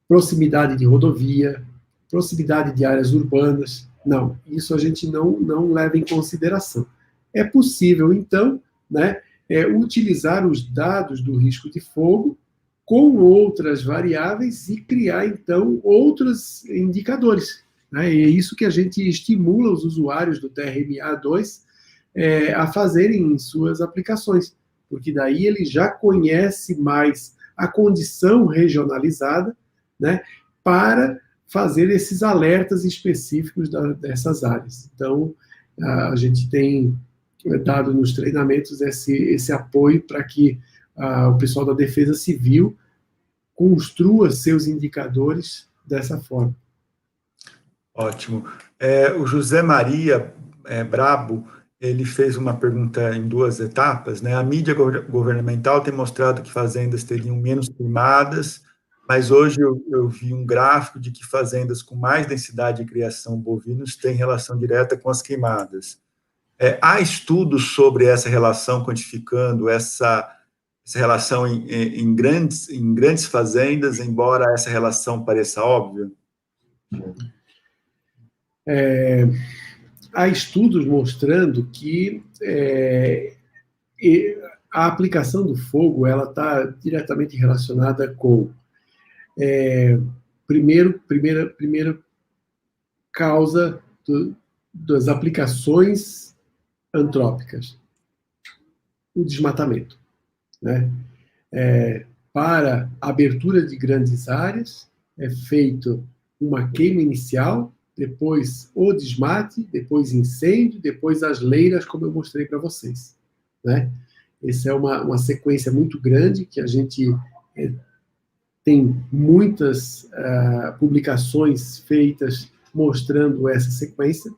proximidade de rodovia, proximidade de áreas urbanas. Não, isso a gente não leva em consideração. É possível, então, né, utilizar os dados do risco de fogo com outras variáveis e criar, então, outros indicadores. Né? E é isso que a gente estimula os usuários do TRMA-2 a fazerem em suas aplicações, porque daí ele já conhece mais a condição regionalizada, né, para fazer esses alertas específicos dessas áreas. Então, a gente tem dado nos treinamentos esse apoio para que o pessoal da Defesa Civil construa seus indicadores dessa forma. Ótimo. O José Maria Brabo, ele fez uma pergunta em 2 etapas, né? A mídia governamental tem mostrado que fazendas teriam menos queimadas, mas hoje eu vi um gráfico de que fazendas com mais densidade de criação bovinos têm relação direta com as queimadas. Há estudos sobre essa relação, quantificando essa relação em grandes fazendas, embora essa relação pareça óbvia? Há estudos mostrando que a aplicação do fogo ela está diretamente relacionada com primeira causa das aplicações antrópicas, o desmatamento, né? Para abertura de grandes áreas é feito uma queima inicial, depois o desmate, depois incêndio, depois as leiras, como eu mostrei para vocês, né? Essa é uma sequência muito grande que a gente tem muitas publicações feitas mostrando essa sequência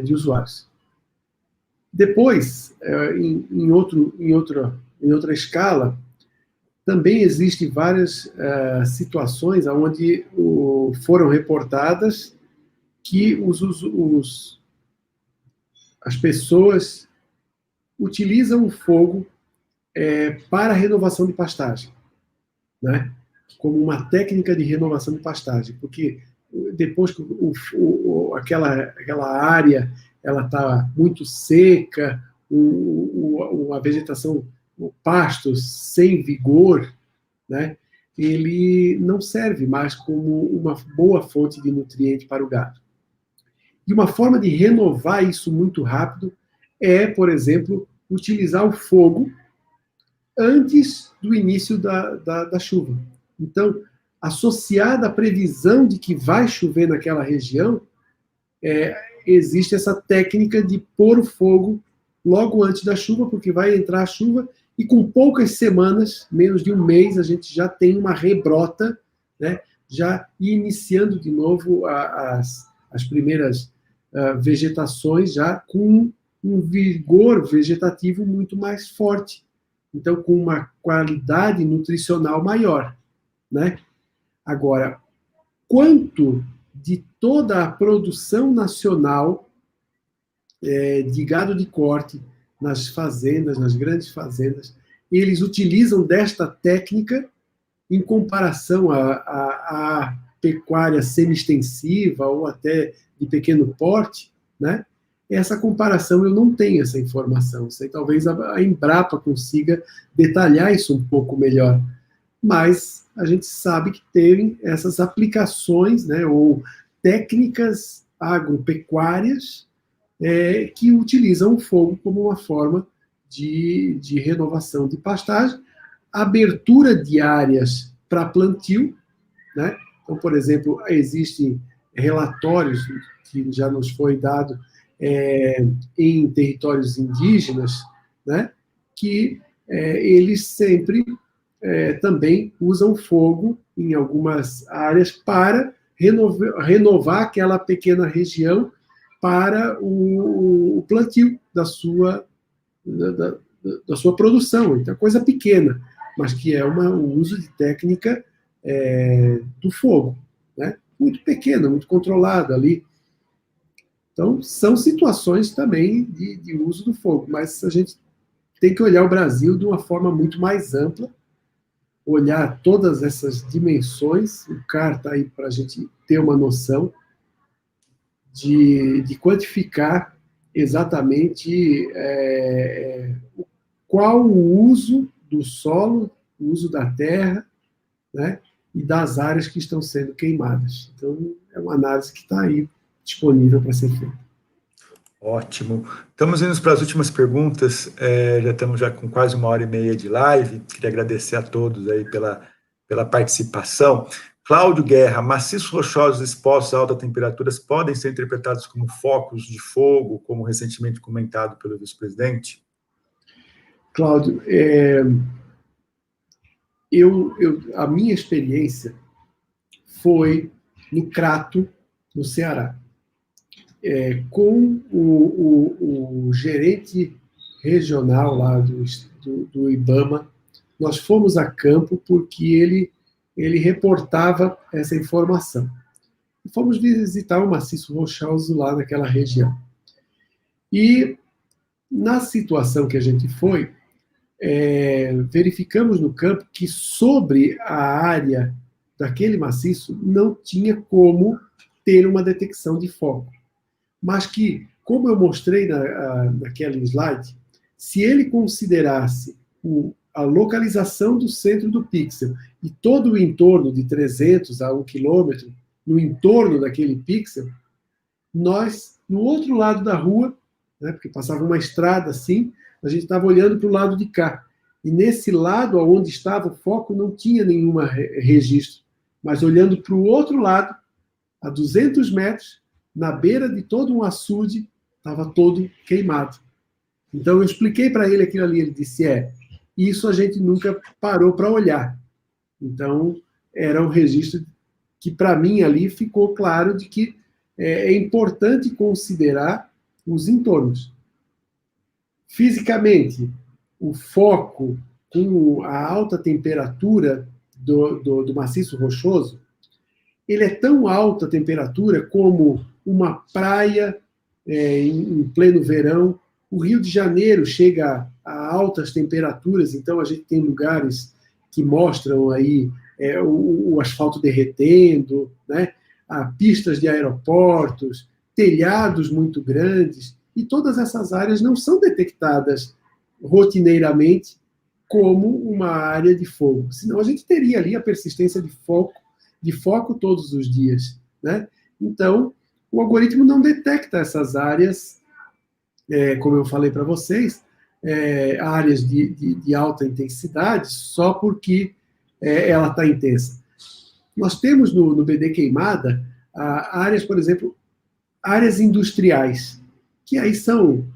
de usuários. Depois, em outra escala, também existem várias situações onde foram reportadas que as pessoas utilizam o fogo para renovação de pastagem, né? Como uma técnica de renovação de pastagem, porque depois que aquela área ela está muito seca, a vegetação, o pasto sem vigor, né, ele não serve mais como uma boa fonte de nutriente para o gado. E uma forma de renovar isso muito rápido por exemplo, utilizar o fogo antes do início da chuva. Então, associada à previsão de que vai chover naquela região, existe essa técnica de pôr o fogo logo antes da chuva, porque vai entrar a chuva e com poucas semanas, menos de um mês, a gente já tem uma rebrota, né, já iniciando de novo as primeiras vegetações, já com um vigor vegetativo muito mais forte, então com uma qualidade nutricional maior, né? Agora, quanto de toda a produção nacional de gado de corte nas fazendas, nas grandes fazendas, eles utilizam desta técnica em comparação à pecuária semi-extensiva ou até de pequeno porte, né? Essa comparação eu não tenho essa informação. Isso aí, talvez a Embrapa consiga detalhar isso um pouco melhor. Mas a gente sabe que tem essas aplicações, né, ou técnicas agropecuárias que utilizam o fogo como uma forma de renovação de pastagem, abertura de áreas para plantio, né? Então, por exemplo, existem relatórios que já nos foi dado em territórios indígenas, né, que eles sempre também usam fogo em algumas áreas para renovar aquela pequena região para o plantio da sua produção. Então, é coisa pequena, mas que é um uso de técnica do fogo, né? Muito pequena, muito controlada ali. Então, são situações também de uso do fogo, mas a gente tem que olhar o Brasil de uma forma muito mais ampla, olhar todas essas dimensões. O CAR está aí para a gente ter uma noção de quantificar exatamente qual o uso do solo, o uso da terra, né, e das áreas que estão sendo queimadas. Então, é uma análise que está aí disponível para ser feita. Ótimo. Estamos indo para as últimas perguntas, já estamos com quase 1h30 de live. Queria agradecer a todos aí pela participação. Cláudio Guerra, maciços rochosos expostos a altas temperaturas podem ser interpretados como focos de fogo, como recentemente comentado pelo vice-presidente? Cláudio, a minha experiência foi no Crato, no Ceará, com o gerente regional lá do IBAMA. Nós fomos a campo porque ele reportava essa informação. E fomos visitar o maciço rochoso lá naquela região. E, na situação que a gente foi, verificamos no campo que sobre a área daquele maciço não tinha como ter uma detecção de foco. Mas que, como eu mostrei naquele slide, se ele considerasse a localização do centro do pixel e todo o entorno de 300 a 1 quilômetro, no entorno daquele pixel, nós, no outro lado da rua, né, porque passava uma estrada assim, a gente estava olhando para o lado de cá. E nesse lado, onde estava o foco, não tinha nenhum registro. Mas olhando para o outro lado, a 200 metros, na beira de todo um açude, estava todo queimado. Então eu expliquei para ele aquilo ali, ele disse, isso a gente nunca parou para olhar. Então era um registro que para mim ali ficou claro de que é importante considerar os entornos. Fisicamente, o foco com a alta temperatura do maciço rochoso, ele é tão alta temperatura como uma praia em pleno verão. O Rio de Janeiro chega a altas temperaturas, então a gente tem lugares que mostram aí o asfalto derretendo, né? Pistas de aeroportos, telhados muito grandes, e todas essas áreas não são detectadas rotineiramente como uma área de fogo. Senão a gente teria ali a persistência de foco todos os dias, né? Então, o algoritmo não detecta essas áreas, como eu falei para vocês, áreas de alta intensidade, só porque ela está intensa. Nós temos no BD Queimada áreas, por exemplo, áreas industriais, que aí são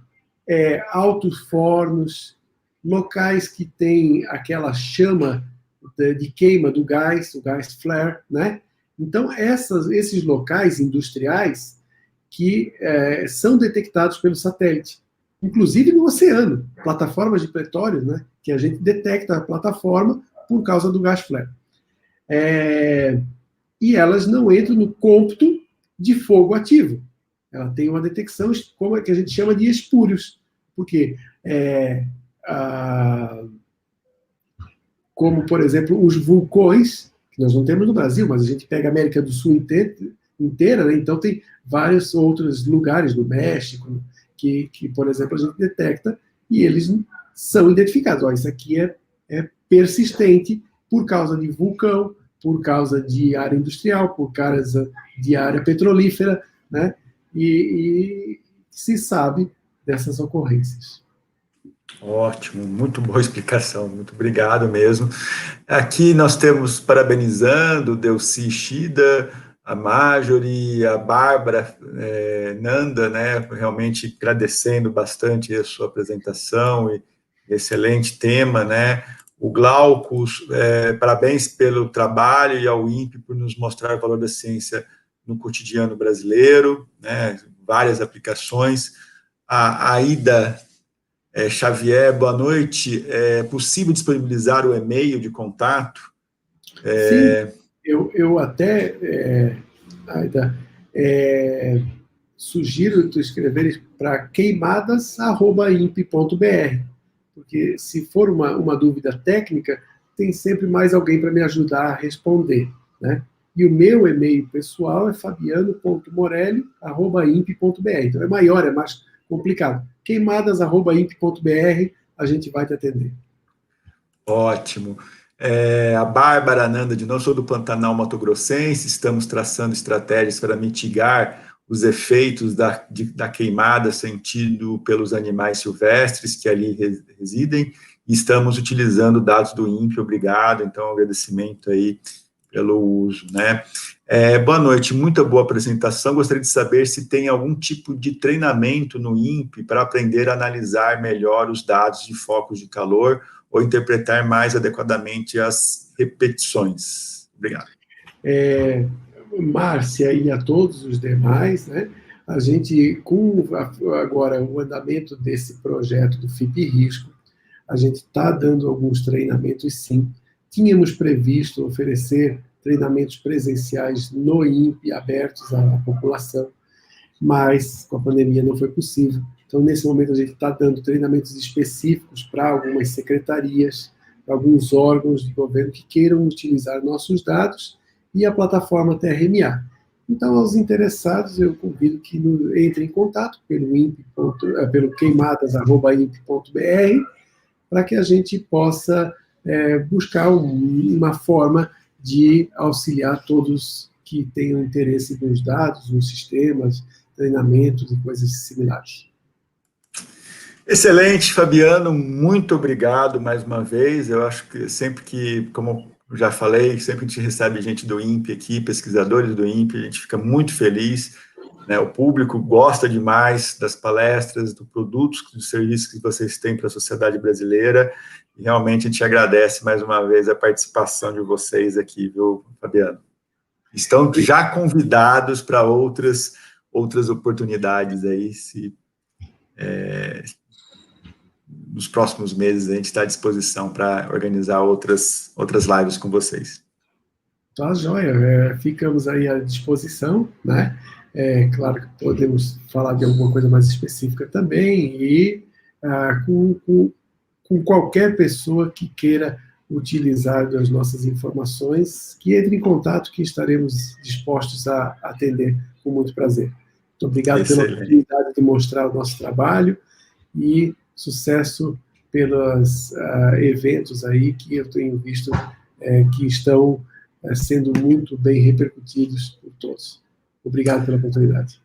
altos fornos, locais que têm aquela chama de queima do gás, o gás flare, né? Então, esses locais industriais que são detectados pelo satélite, inclusive no oceano, plataformas de petróleo, né? Que a gente detecta a plataforma por causa do gás flare. E elas não entram no cômputo de fogo ativo. Ela tem uma detecção, como é que a gente chama de espúrios, porque como, por exemplo, os vulcões, que nós não temos no Brasil, mas a gente pega a América do Sul inteira, né? Então tem vários outros lugares no México que, por exemplo, a gente detecta e eles são identificados. Isso aqui é persistente por causa de vulcão, por causa de área industrial, por causa de área petrolífera, né? E se sabe dessas ocorrências. Ótimo, muito boa explicação, muito obrigado mesmo. Aqui nós temos parabenizando Delcy Shida, a Marjorie, a Bárbara Nanda, né, realmente agradecendo bastante a sua apresentação e excelente tema, né? O Glauco, parabéns pelo trabalho, e ao INPE por nos mostrar o valor da ciência no cotidiano brasileiro, né? Várias aplicações. A Aida Xavier, boa noite. É possível disponibilizar o e-mail de contato? Sim, eu até, Aida, sugiro tu escreveres para queimadas@imp.br, porque se for uma dúvida técnica, tem sempre mais alguém para me ajudar a responder, né? E o meu e-mail pessoal é fabiano.morelli@imp.br. Então é maior, é mais complicado. Queimadas@imp.br, a gente vai te atender. Ótimo. A Bárbara Nanda, de novo, sou do Pantanal Mato Grossense, estamos traçando estratégias para mitigar os efeitos da queimada sentido pelos animais silvestres que ali residem, e estamos utilizando dados do INPE, obrigado, então agradecimento aí pelo uso, né? Boa noite, muita boa apresentação, gostaria de saber se tem algum tipo de treinamento no INPE para aprender a analisar melhor os dados de focos de calor ou interpretar mais adequadamente as repetições. Obrigado. Márcia e a todos os demais, né? A gente, com agora o andamento desse projeto do FIP Risco, a gente está dando alguns treinamentos, sim. Tínhamos previsto oferecer treinamentos presenciais no INPE, abertos à população, mas com a pandemia não foi possível. Então, nesse momento, a gente está dando treinamentos específicos para algumas secretarias, para alguns órgãos de governo que queiram utilizar nossos dados e a plataforma TRMA. Então, aos interessados, eu convido que entrem em contato pelo queimadas@imp.br, para que a gente possa buscar uma forma de auxiliar todos que tenham interesse nos dados, nos sistemas, treinamentos e coisas similares. Excelente, Fabiano, muito obrigado mais uma vez. Eu acho que sempre que, como eu já falei, sempre que a gente recebe gente do INPE aqui, pesquisadores do INPE, a gente fica muito feliz, né? O público gosta demais das palestras, dos produtos, dos serviços que vocês têm para a sociedade brasileira, e realmente a gente agradece mais uma vez a participação de vocês aqui, viu, Fabiano? Estão já convidados para outras oportunidades aí, nos próximos meses a gente está à disposição para organizar outras lives com vocês. Tá, joia. Ficamos aí à disposição, né? Claro que podemos falar de alguma coisa mais específica também, e com qualquer pessoa que queira utilizar das nossas informações, que entre em contato, que estaremos dispostos a atender com muito prazer. Muito obrigado Excelente. Pela oportunidade de mostrar o nosso trabalho, e sucesso pelos eventos aí que eu tenho visto que estão sendo muito bem repercutidos por todos. Obrigado pela oportunidade.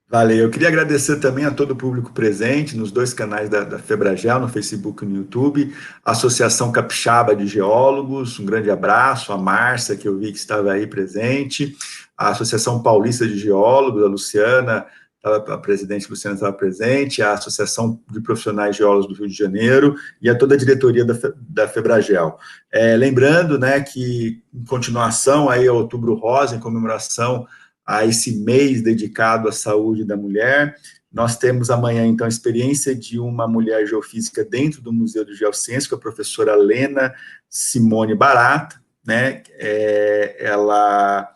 Valeu. Eu queria agradecer também a todo o público presente nos dois canais da FEBRAGEL, no Facebook e no YouTube, a Associação Capixaba de Geólogos, um grande abraço, a Márcia, que eu vi que estava aí presente, a Associação Paulista de Geólogos, a Luciana, a presidente Luciana estava presente, a Associação de Profissionais Geólogos do Rio de Janeiro e a toda a diretoria da FEBRAGEL. Lembrando, né, que em continuação aí ao Outubro Rosa, em comemoração a esse mês dedicado à saúde da mulher, nós temos amanhã, então, a experiência de uma mulher geofísica dentro do Museu de Geociência, com a professora Lena Simone Barata, né, ela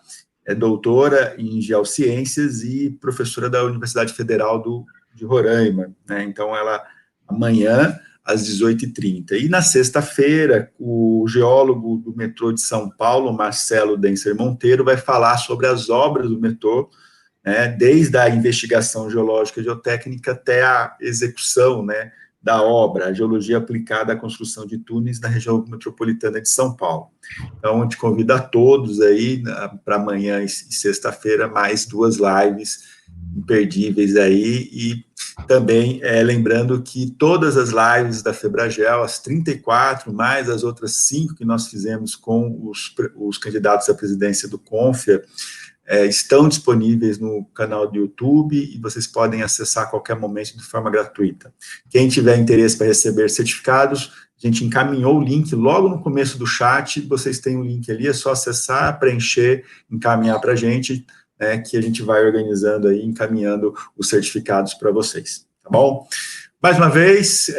é doutora em Geociências e professora da Universidade Federal de Roraima, né? Então ela, amanhã, às 18h30. E na sexta-feira, o geólogo do metrô de São Paulo, Marcelo Denser Monteiro, vai falar sobre as obras do metrô, né, desde a investigação geológica e geotécnica até a execução, né, da obra, a geologia aplicada à construção de túneis na região metropolitana de São Paulo. Então, a gente convida a todos aí para amanhã e sexta-feira mais 2 lives imperdíveis aí, e também lembrando que todas as lives da FEBRAGEL, as 34, mais as outras 5 que nós fizemos com os candidatos à presidência do CONFIA, estão disponíveis no canal do YouTube e vocês podem acessar a qualquer momento de forma gratuita. Quem tiver interesse para receber certificados, a gente encaminhou o link logo no começo do chat, vocês têm um link ali, é só acessar, preencher, encaminhar para a gente, né, que a gente vai organizando aí, encaminhando os certificados para vocês, tá bom? Mais uma vez,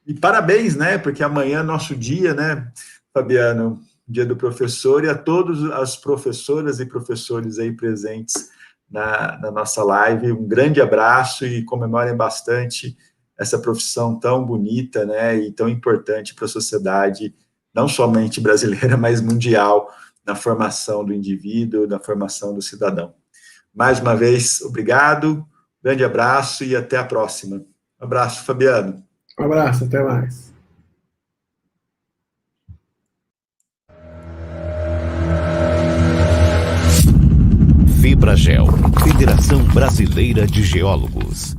e parabéns, né, porque amanhã é nosso dia, né, Fabiano, Dia do Professor, e a todas as professoras e professores aí presentes na nossa live. Um grande abraço e comemorem bastante essa profissão tão bonita, né, e tão importante para a sociedade, não somente brasileira, mas mundial, na formação do indivíduo, na formação do cidadão. Mais uma vez, obrigado, grande abraço e até a próxima. Um abraço, Fabiano. Um abraço, até mais. FEBRAGEL, Federação Brasileira de Geólogos.